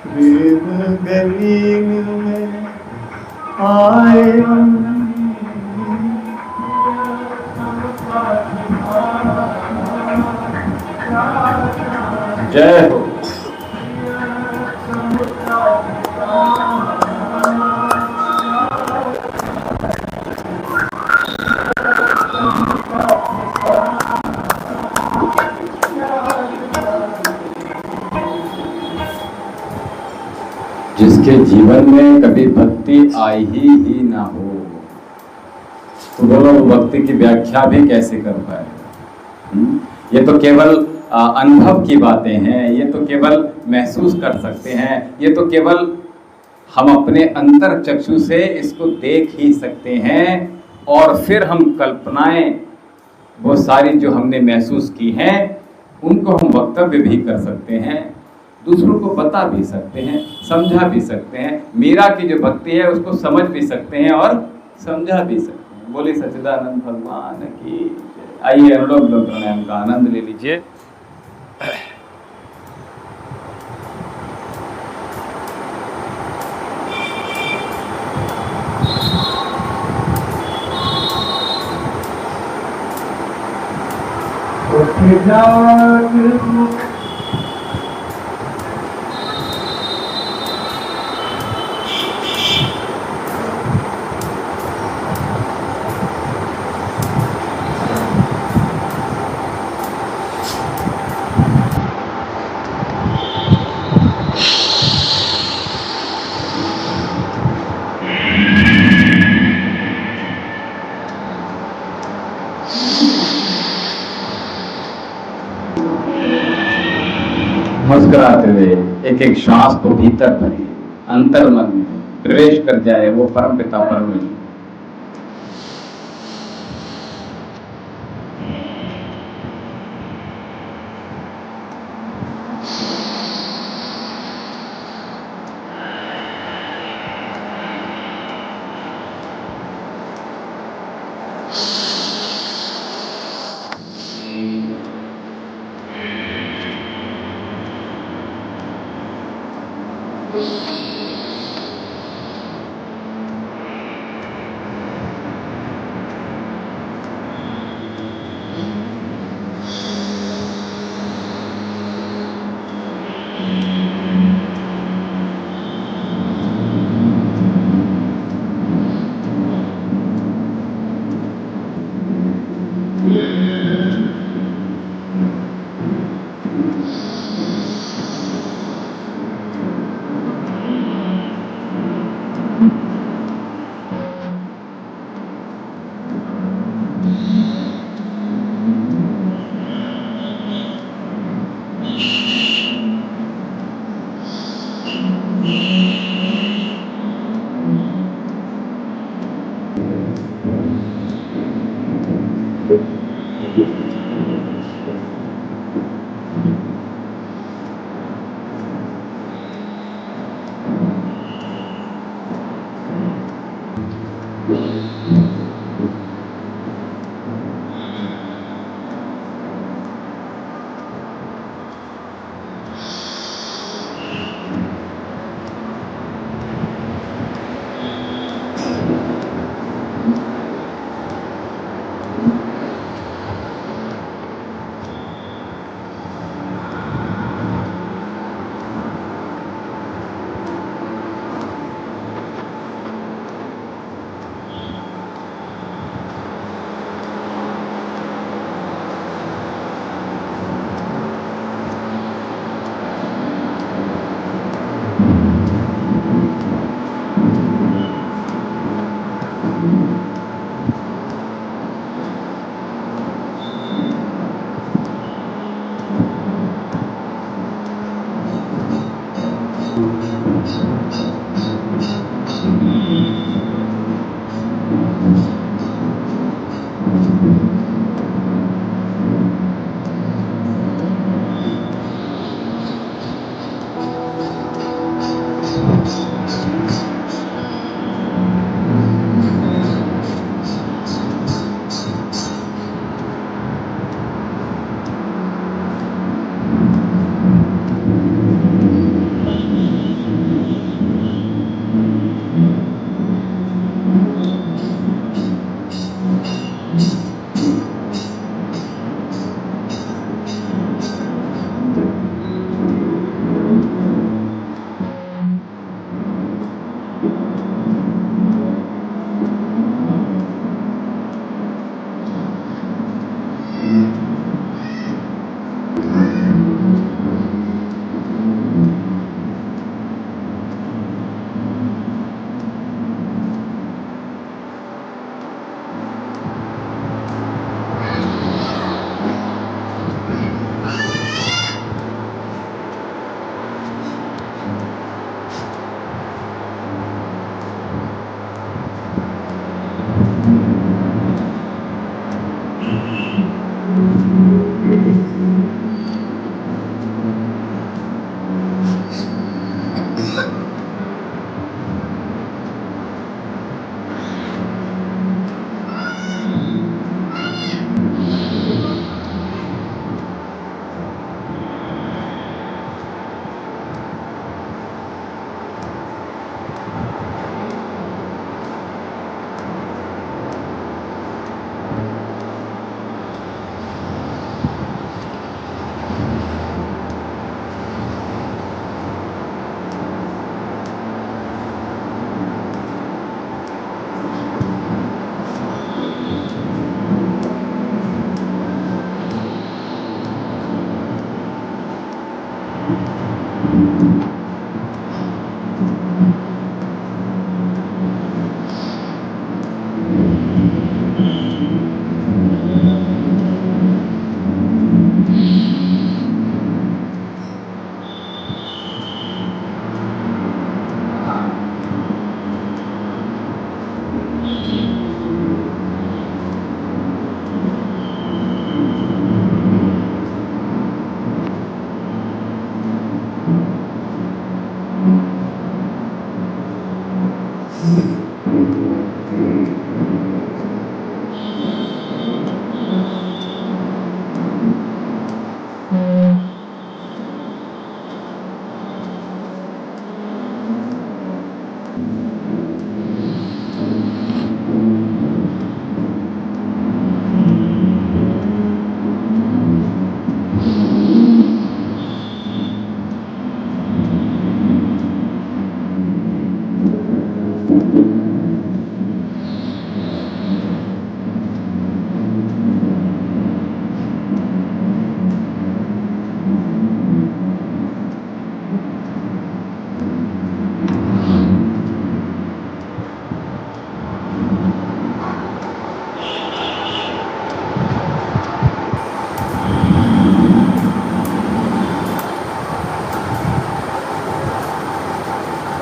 C: प्रेम गली में आए हम।
A: जय हो। जिसके जीवन में कभी भक्ति आई ही ना हो, तो वो लोग भक्ति की व्याख्या भी कैसे कर पाए। ये तो केवल अनुभव की बातें हैं, ये तो केवल महसूस कर सकते हैं, ये तो केवल हम अपने अंतर चक्षु से इसको देख ही सकते हैं, और फिर हम कल्पनाएं वो सारी जो हमने महसूस की हैं उनको हम वक्तव्य भी कर सकते हैं, दूसरों को बता भी सकते हैं, समझा भी सकते हैं। मीरा की जो भक्ति है उसको समझ भी सकते हैं और समझा भी सकते हैं। बोले सच्चिदानंद भगवान की जय। आइए अनुलोम विलोम प्राणायाम का आनंद ले लीजिए। मुस्कुराते हुए एक एक श्वास को भीतर भरिए, अंतर मन में प्रवेश कर जाए वो परम पिता परमेश्वर।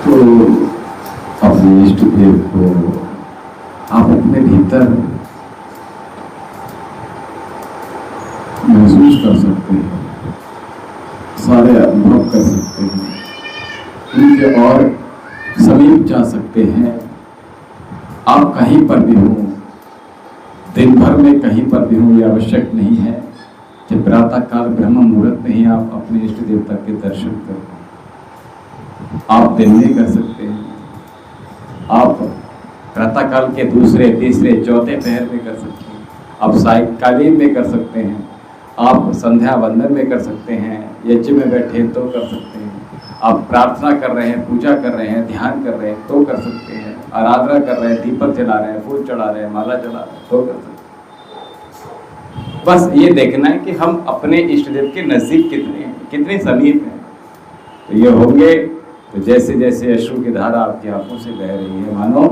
A: तो अपने इष्ट देव को आप अपने भीतर महसूस कर सकते हैं, सारे अनुभव कर सकते हैं, उनके और समीप जा सकते हैं। आप कहीं पर भी हो, दिन भर में कहीं पर भी हो, ये आवश्यक नहीं है कि प्रातः काल ब्रह्म मुहूर्त में ही आप अपने इष्ट देवता के दर्शन करें। आप दिन में कर सकते हैं, आप प्रातः काल के दूसरे तीसरे चौथे पहर में कर सकते हैं, आप सायंकालीन में कर सकते हैं, आप संध्या वंदन में कर सकते हैं, यज्ञ में बैठे तो कर सकते हैं, आप प्रार्थना कर रहे हैं, पूजा कर रहे हैं, ध्यान कर रहे हैं तो कर सकते हैं, आराधना कर रहे हैं, दीपक जला रहे हैं, फूल चढ़ा रहे हैं, माला चढ़ा रहे हैं तो कर सकते हैं। बस ये देखना है कि हम अपने इष्ट देव के नजदीक कितने समीप हैं। तो ये होंगे तो जैसे जैसे अश्रु की धारा आपकी आंखों से बह रही है, मानो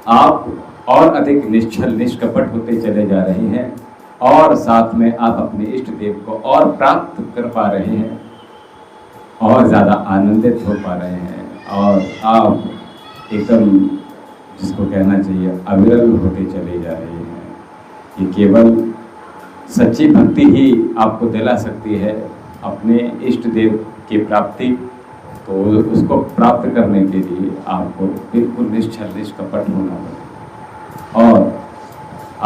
A: आप और अधिक निश्चल निष्कपट होते चले जा रहे हैं और साथ में आप अपने इष्ट देव को और प्राप्त कर पा रहे हैं और ज़्यादा आनंदित हो पा रहे हैं और आप एकदम जिसको कहना चाहिए अविरल होते चले जा रहे हैं। ये केवल सच्ची भक्ति ही आपको दिला सकती है अपने इष्ट देव की प्राप्ति। तो उसको प्राप्त करने के लिए आपको बिल्कुल निश्चल निष्कपट होना पड़ेगा। और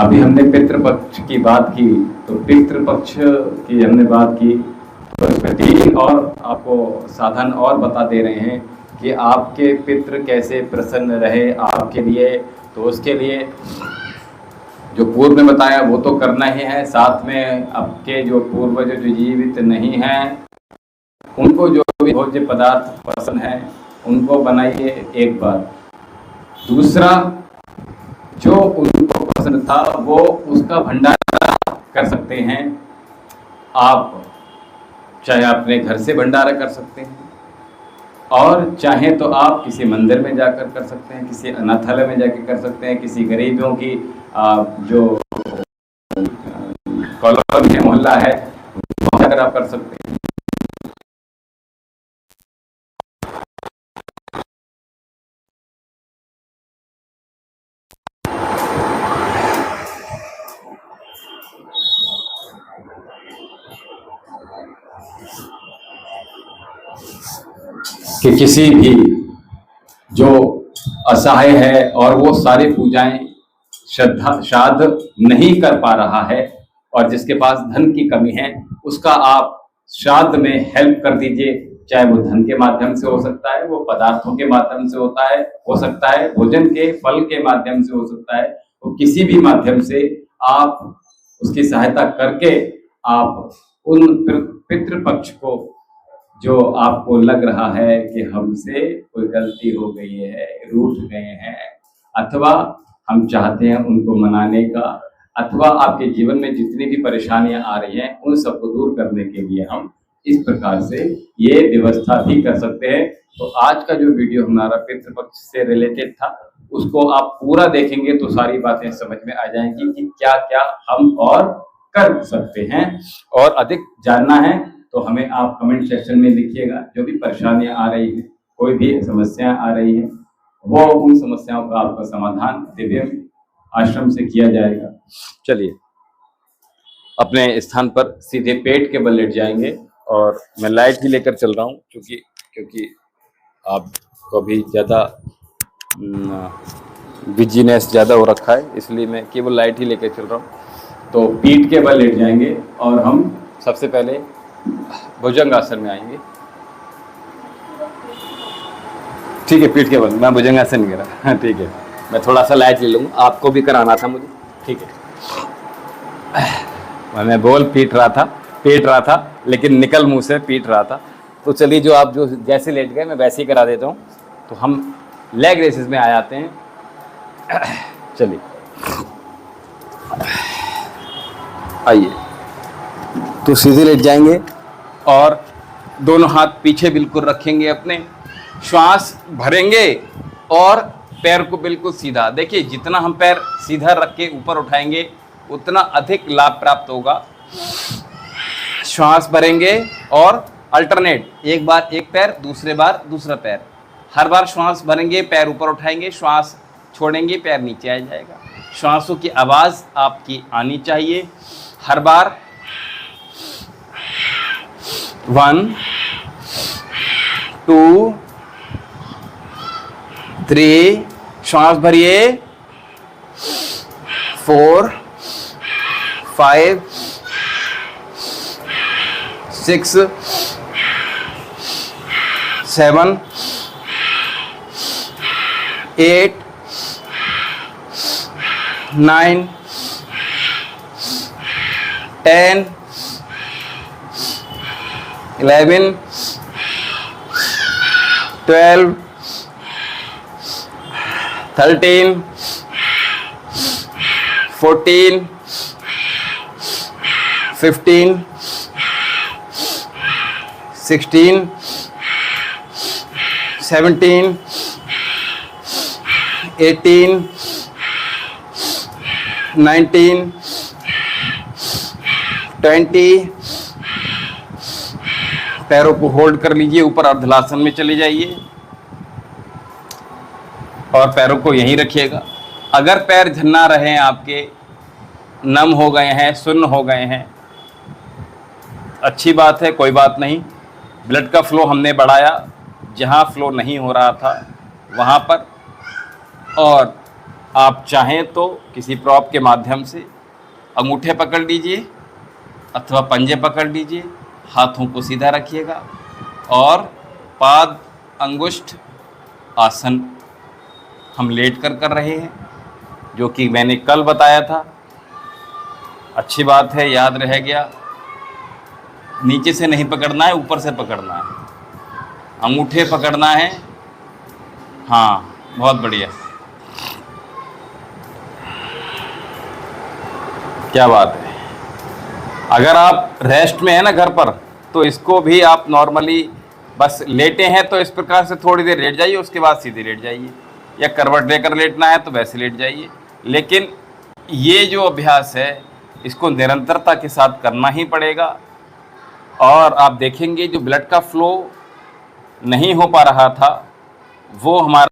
A: अभी हमने पितृपक्ष की बात की, तो पितृपक्ष की हमने बात की, तो इसमें 3 और आपको साधन और बता दे रहे हैं कि आपके पितृ कैसे प्रसन्न रहे आपके लिए। तो उसके लिए जो पूर्व में बताया वो तो करना ही है, साथ में आपके जो पूर्वज जो जीवित नहीं हैं उनको जो भी भोज्य पदार्थ पसंद है उनको बनाइए एक बार। दूसरा, जो उनको पसंद था वो उसका भंडारा कर सकते हैं आप, चाहे अपने घर से भंडारा कर सकते हैं और चाहे तो आप किसी मंदिर में जाकर कर सकते हैं, किसी अनाथालय में जाकर कर सकते हैं, किसी गरीबों की जो कॉलोनी है, मोहल्ला है, वहाँ जाकर आप कर सकते हैं। कि किसी भी जो असहाय है और वो सारी पूजाएं श्राद्ध नहीं कर पा रहा है और जिसके पास धन की कमी है, उसका आप श्राद्ध में हेल्प कर दीजिए। चाहे वो धन के माध्यम से हो सकता है, वो पदार्थों के माध्यम से हो सकता है, भोजन के फल के माध्यम से हो सकता है, वो किसी भी माध्यम से आप उसकी सहायता करके आप उन पितृपक्ष को, जो आपको लग रहा है कि हमसे कोई गलती हो गई है, रूठ गए हैं, अथवा हम चाहते हैं उनको मनाने का, अथवा आपके जीवन में जितनी भी परेशानियां आ रही हैं उन सबको दूर करने के लिए हम इस प्रकार से ये व्यवस्था भी कर सकते हैं। तो आज का जो वीडियो हमारा पितृपक्ष से रिलेटेड था, उसको आप पूरा देखेंगे तो सारी बातें समझ में आ जाएंगी कि क्या क्या हम और कर सकते हैं। और अधिक जानना है तो हमें आप कमेंट सेक्शन में लिखिएगा। जो भी परेशानियां आ रही हैं, कोई भी समस्याएं आ रही हैं, वो उन समस्याओं का आपका समाधान दिव्य आश्रम से किया जाएगा।
B: चलिए अपने स्थान पर सीधे पेट के बल लेट जाएंगे और मैं लाइट ही लेकर चल रहा हूँ क्योंकि आपको अभी ज़्यादा बिजीनेस ज़्यादा हो रखा है, इसलिए मैं केवल लाइट ही लेकर चल रहा हूँ।
A: तो पीठ के बल लेट जाएंगे और हम
B: सबसे पहले भुजंग आसन में आएंगे। ठीक है, पीठ के बल, मैं भुजंग आसन नहीं करा। हाँ ठीक है, मैं थोड़ा सा लाइट ले लूँगा, आपको भी कराना था मुझे। ठीक है, मैं बोल पेट रहा था लेकिन निकल मुंह से पीट रहा था। तो चलिए, जो आप जो जैसे लेट गए मैं वैसे ही करा देता हूँ। तो हम लेग रेसेस में आ जाते हैं। चलिए आइए, तो सीधे लेट जाएंगे और दोनों हाथ पीछे बिल्कुल रखेंगे अपने, श्वास भरेंगे और पैर को बिल्कुल सीधा। देखिए, जितना हम पैर सीधा रख के ऊपर उठाएंगे उतना अधिक लाभ प्राप्त होगा। श्वास भरेंगे और अल्टरनेट, एक बार एक पैर, दूसरे बार दूसरा पैर। हर बार श्वास भरेंगे, पैर ऊपर उठाएंगे, श्वास छोड़ेंगे, पैर नीचे आ जाएगा। श्वासों की आवाज़ आपकी आनी चाहिए हर बार। 1 2 3, श्वास भरिए। 4 5 6 7 8 9 10 11 12 13 14 15 16 17 18 19 20। पैरों को होल्ड कर लीजिए, ऊपर अर्धलासन में चले जाइए और पैरों को यहीं रखिएगा। अगर पैर झन्ना रहे हैं, आपके नम हो गए हैं, सुन्न हो गए हैं, अच्छी बात है, कोई बात नहीं। ब्लड का फ्लो हमने बढ़ाया जहाँ फ्लो नहीं हो रहा था वहाँ पर। और आप चाहें तो किसी प्रॉप के माध्यम से अंगूठे पकड़ लीजिए अथवा पंजे पकड़ लीजिए, हाथों को सीधा रखिएगा और पाद अंगुष्ठ आसन हम लेट कर रहे हैं, जो कि मैंने कल बताया था। अच्छी बात है, याद रह गया। नीचे से नहीं पकड़ना है, ऊपर से पकड़ना है, अंगूठे पकड़ना है। हाँ, बहुत बढ़िया, क्या बात है। अगर आप रेस्ट में है ना घर पर, तो इसको भी आप नॉर्मली बस लेटे हैं तो इस प्रकार से थोड़ी देर लेट जाइए, उसके बाद सीधे लेट जाइए, या करवट लेकर लेटना है तो वैसे लेट जाइए। लेकिन ये जो अभ्यास है इसको निरंतरता के साथ करना ही पड़ेगा। और आप देखेंगे जो ब्लड का फ्लो नहीं हो पा रहा था वो हमारा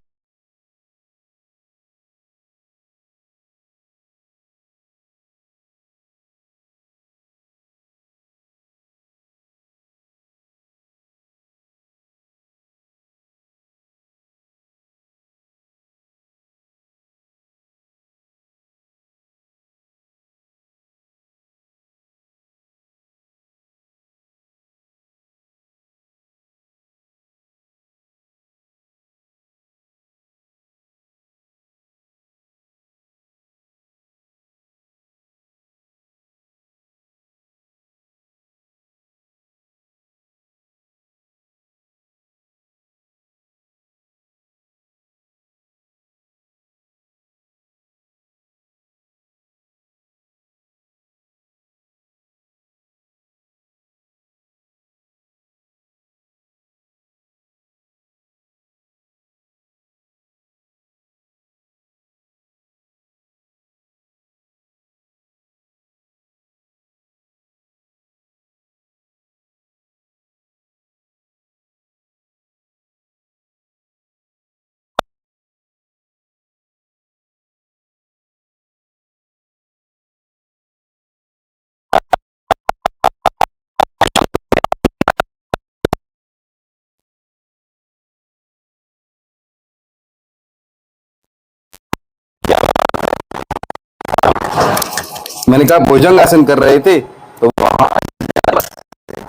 B: मैंने कहा भुजंग आसन कर रहे थे तो वहां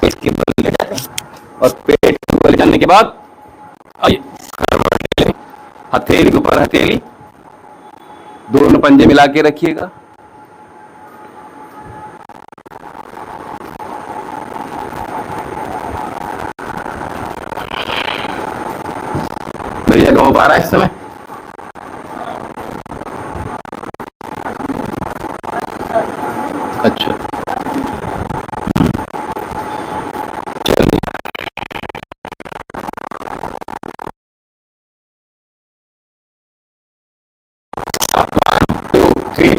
B: पेट के बल ले जाए और पेट के बल जाने के बाद आइए हथेली के ऊपर हथेली, दोनों पंजे मिला के रखिएगा। मेरी जगह हो पा रहा है इस समय? अच्छा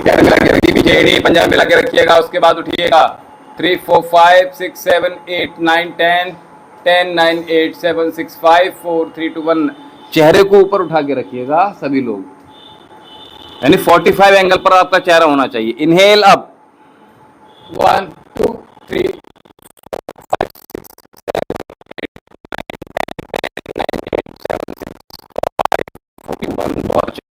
B: पैर मिला के रखिए, पीछे एड़ी पंजा मिला के रखिएगा। उसके बाद उठिएगा 3 4 5 6 7 8 9 10 10 9 8 7 6 5 4 3 2 1। चेहरे को ऊपर उठा के रखिएगा सभी लोग, यानी 45 एंगल पर आपका चेहरा होना चाहिए। Inhale up 1 2 3 4 5 6 7 8 9 10 11 12 13 14 15 16 17 18 19 20 21। बहुत अच्छा।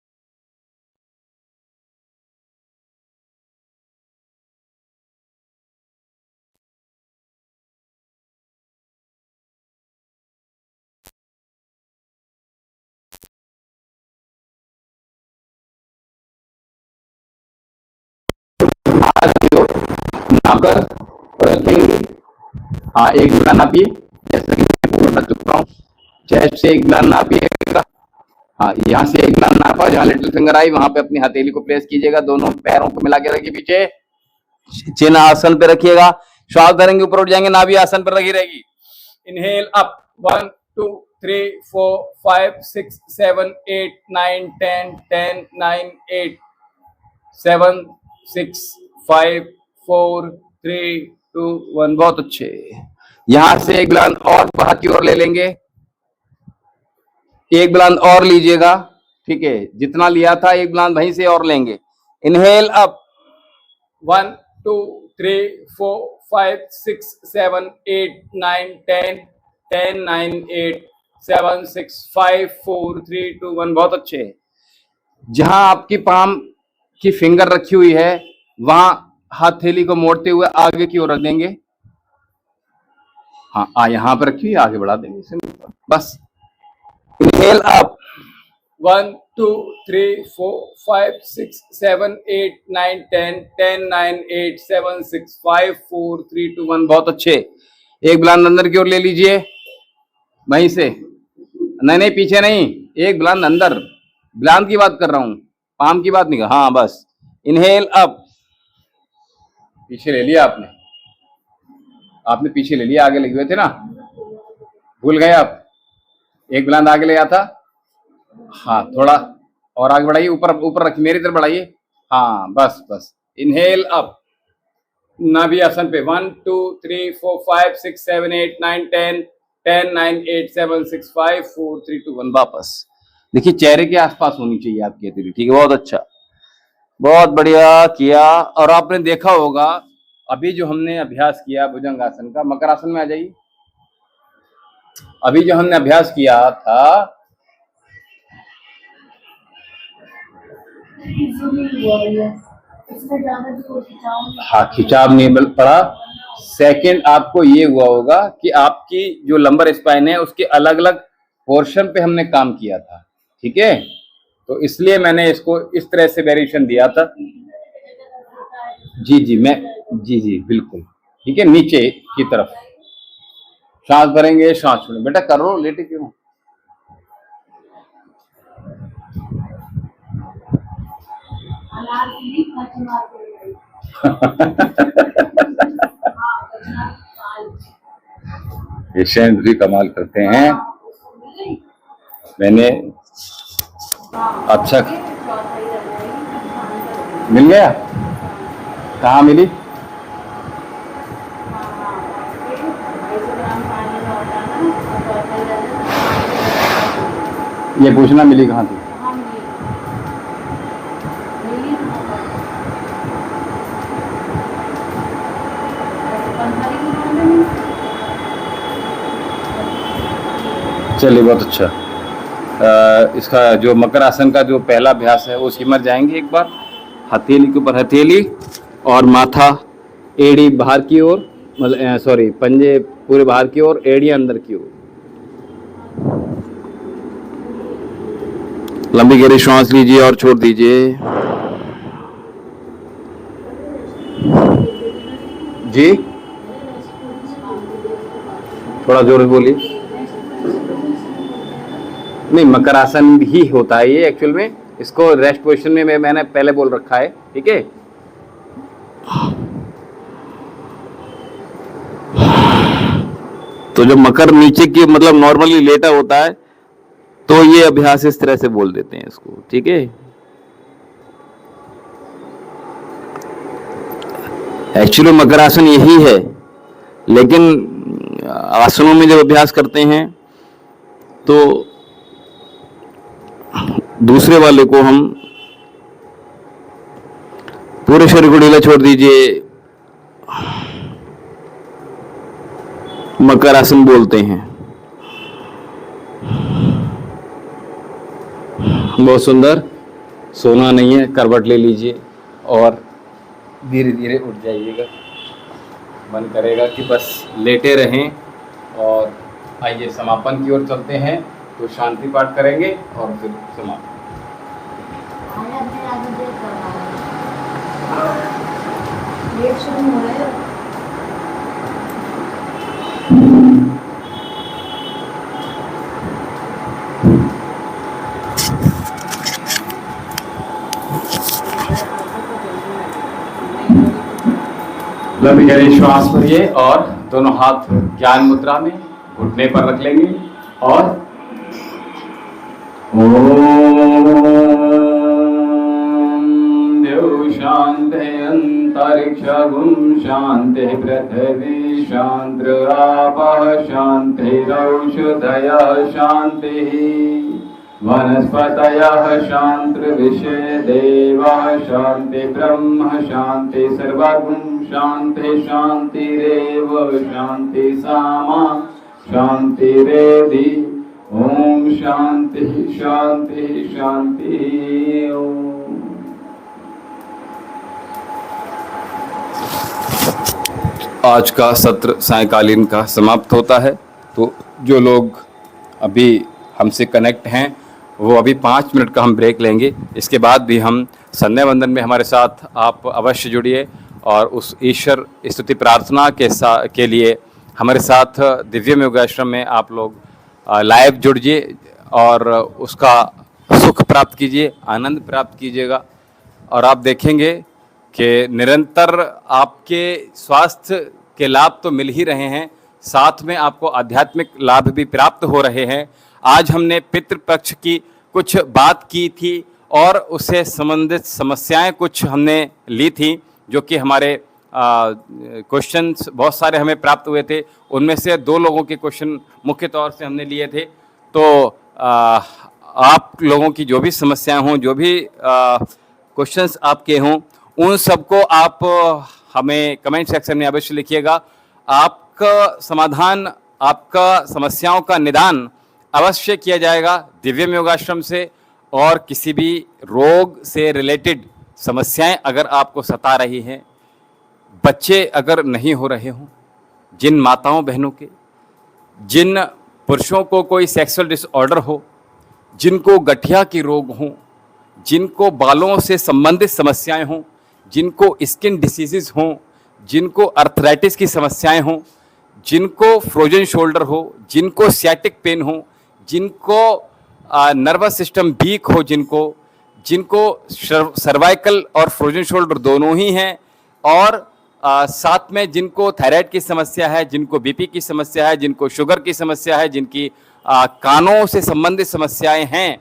B: नापकर हाँ एक ग्लास नापिए, जैसे कि मैं पूरा बता चुका हूँ। चेस्ट से एक ग्लास नापिएगा, हाँ यहाँ से एक ग्लास नापा, जहाँ लिटिल फिंगर आई वहां पे अपनी हथेली को प्लेस कीजिएगा, दोनों पैरों को मिला के रखिए, पीछे चिन्ह आसन पे रखिएगा। श्वास धरेंगे ऊपर उठ जाएंगे, नाभि आसन पर रखी रहेगी। Inhale up 1 2 3 4 5 6 7 8 9 10 10 9 8 7 6 5 4 3 2 1। बहुत अच्छे। यहां से एक ग्लास और बाहर की ओर ले लेंगे, एक ग्लास और लीजिएगा, ठीक है, जितना लिया था एक ग्लास वहीं से और लेंगे। Inhale up 1 2 3 4 5 6 7 8 9 10 10 9 8 7 6 5 4 3 2 1। बहुत अच्छे। जहां आपकी पाम की फिंगर रखी हुई है वहां हथेली को मोड़ते हुए आगे की ओर रख देंगे। हाँ यहां पर रखिए, आगे बढ़ा देंगे बस। Inhale up 1 2 3 4 5 6 7 8 9 10 10 9 8 7 6 5 4 3 2 1। बहुत अच्छे। एक ब्लान अंदर की ओर ले लीजिए वहीं से, नहीं पीछे नहीं, एक ब्लान अंदर, ब्लान की बात कर रहा हूं, पाम की बात नहीं कर। हाँ बस। इनहेल अप, पीछे ले लिया आपने पीछे ले लिया, आगे लगे हुए थे ना, भूल गए आप। एक ब्लान आगे ले आता, हाँ थोड़ा और आगे बढ़ाइए, ऊपर रखिए, मेरी तरफ बढ़ाइए। हाँ बस। इनहेल अप, नाभि आसन पे 1 2 3 4 5 6 7 8 9 10 10 9 8 7 6 5 4 3 2 1। वापस। देखिए चेहरे के आसपास होनी चाहिए आपकी हथेली, ठीक है, बहुत अच्छा, बहुत बढ़िया किया। और आपने देखा होगा अभी जो हमने अभ्यास किया भुजंग आसन का, मकर आसन में आ जाइए। अभी जो हमने अभ्यास किया था हाँ खिंचाव नहीं पड़ा। सेकंड आपको ये हुआ होगा कि आपकी जो लंबर स्पाइन है उसके अलग अलग पोर्शन पे हमने काम किया था, ठीक है, तो इसलिए मैंने इसको इस तरह से वेरिएशन दिया था। जी मैं जी बिल्कुल ठीक है। नीचे की तरफ सांस भरेंगे, सांस छोड़ेंगे। बेटा करो, लेटे क्यों? पेशेंट भी कमाल करते हैं। मैंने अच्छा मिल गया, कहाँ मिली? ये पूछना मिली कहाँ थी? चलिए बहुत अच्छा। इसका जो मकर आसन का जो पहला अभ्यास है वो सिमर जाएंगे एक बार। हथेली के ऊपर हथेली, और माथा, एड़ी बाहर की ओर, मतलब सॉरी, पंजे पूरे बाहर की ओर, एड़ी अंदर की ओर। लंबी गहरी श्वास लीजिए और छोड़ दीजिए। जी, थोड़ा जोर से बोलिए। नहीं, मकर आसन ही होता है ये एक्चुअल में। इसको रेस्ट पोजीशन में मैंने पहले बोल रखा है, ठीक है। तो जब मकर नीचे की मतलब नॉर्मली लेटा होता है तो ये अभ्यास इस तरह से बोल देते हैं इसको, ठीक है। एक्चुअली मकर आसन यही है, लेकिन आसनों में जब अभ्यास करते हैं तो दूसरे वाले को हम पूरे शरीर को ढीला छोड़ दीजिए, मकर आसन बोलते हैं। बहुत सुंदर। सोना नहीं है, करवट ले लीजिए और धीरे धीरे उठ जाइएगा। मन करेगा कि बस लेटे रहें। और आइए समापन की ओर चलते हैं, तो शांति पाठ करेंगे और फिर समापन। लंबी गहरी श्वास भरिए और दोनों हाथ ज्ञान मुद्रा में घुटने पर रख लेंगे और ओम देव शांति अंतरिक्षं शांति पृथ्वी शांति आपः शांति औषधयः शांति वनस्पतयः शांति विषय देवः शांति ब्रह्म शांति सर्वगुण शांति शांतिरेव शांति सामा शांतिरेधि। ओम शांति शांति शांति। ओम। आज का सत्र सायंकालीन का समाप्त होता है। तो जो लोग अभी हमसे कनेक्ट हैं वो अभी 5 मिनट का हम ब्रेक लेंगे। इसके बाद भी हम संध्या वंदन में हमारे साथ आप अवश्य जुड़िए और उस ईश्वर स्तुति प्रार्थना के लिए हमारे साथ दिव्य योगाश्रम में आप लोग लाइव जुड़िए और उसका सुख प्राप्त कीजिए, आनंद प्राप्त कीजिएगा। और आप देखेंगे कि निरंतर आपके स्वास्थ्य के लाभ तो मिल ही रहे हैं, साथ में आपको आध्यात्मिक लाभ भी प्राप्त हो रहे हैं। आज हमने पितृपक्ष की कुछ बात की थी और उससे संबंधित समस्याएं कुछ हमने ली थी, जो कि हमारे क्वेश्चंस बहुत सारे हमें प्राप्त हुए थे। उनमें से 2 लोगों के क्वेश्चन मुख्य तौर से हमने लिए थे। तो आप लोगों की जो भी समस्याएं हों, जो भी क्वेश्चंस आपके हों, उन सबको आप हमें कमेंट सेक्शन में अवश्य लिखिएगा। आपका समाधान, आपका समस्याओं का निदान अवश्य किया जाएगा दिव्य योगाश्रम से। और किसी भी रोग से रिलेटेड समस्याएं अगर आपको सता रही हैं, बच्चे अगर नहीं हो रहे हों, जिन माताओं बहनों के, जिन पुरुषों को कोई सेक्सुअल डिसऑर्डर हो, जिनको गठिया की रोग हों, जिनको बालों से संबंधित समस्याएं हों, जिनको स्किन डिसीजेज हों, जिनको अर्थराइटिस की समस्याएं हों, जिनको फ्रोजन शोल्डर हो, जिनको सियाटिक पेन हो, जिनको नर्वस सिस्टम वीक हो, जिनको सर्वाइकल और फ्रोजन शोल्डर दोनों ही हैं, और साथ में जिनको थायराइड की समस्या है, जिनको बीपी की समस्या है, जिनको शुगर की समस्या है, जिनकी कानों से संबंधित समस्याएं हैं,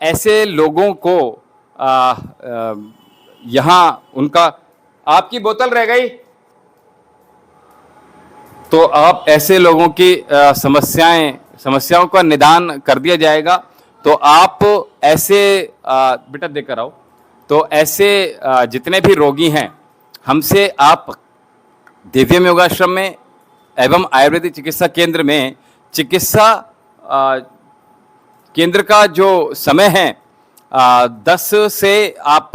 B: ऐसे लोगों को यहाँ उनका आपकी बोतल रह गई, तो आप ऐसे लोगों की समस्याओं का निदान कर दिया जाएगा। तो आप ऐसे बेटा देकर आओ। तो ऐसे जितने भी रोगी हैं, हमसे आप दिव्य योगाश्रम में एवं आयुर्वेदिक चिकित्सा केंद्र में चिकित्सा केंद्र का जो समय है 10 से आप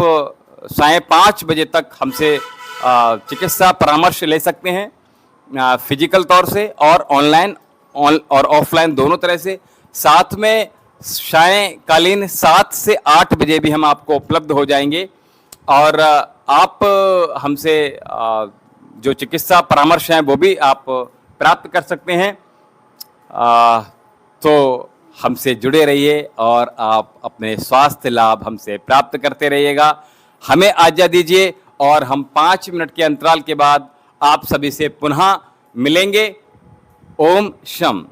B: सायं 5 बजे तक हमसे चिकित्सा परामर्श ले सकते हैं, फिजिकल तौर से और ऑनलाइन और ऑफलाइन दोनों तरह से। साथ में सायंकालीन 7 से 8 बजे भी हम आपको उपलब्ध हो जाएंगे और आप हमसे जो चिकित्सा परामर्श हैं वो भी आप प्राप्त कर सकते हैं। तो हमसे जुड़े रहिए और आप अपने स्वास्थ्य लाभ हमसे प्राप्त करते रहिएगा। हमें आज्ञा दीजिए और हम 5 मिनट के अंतराल के बाद आप सभी से पुनः मिलेंगे। ओम शम।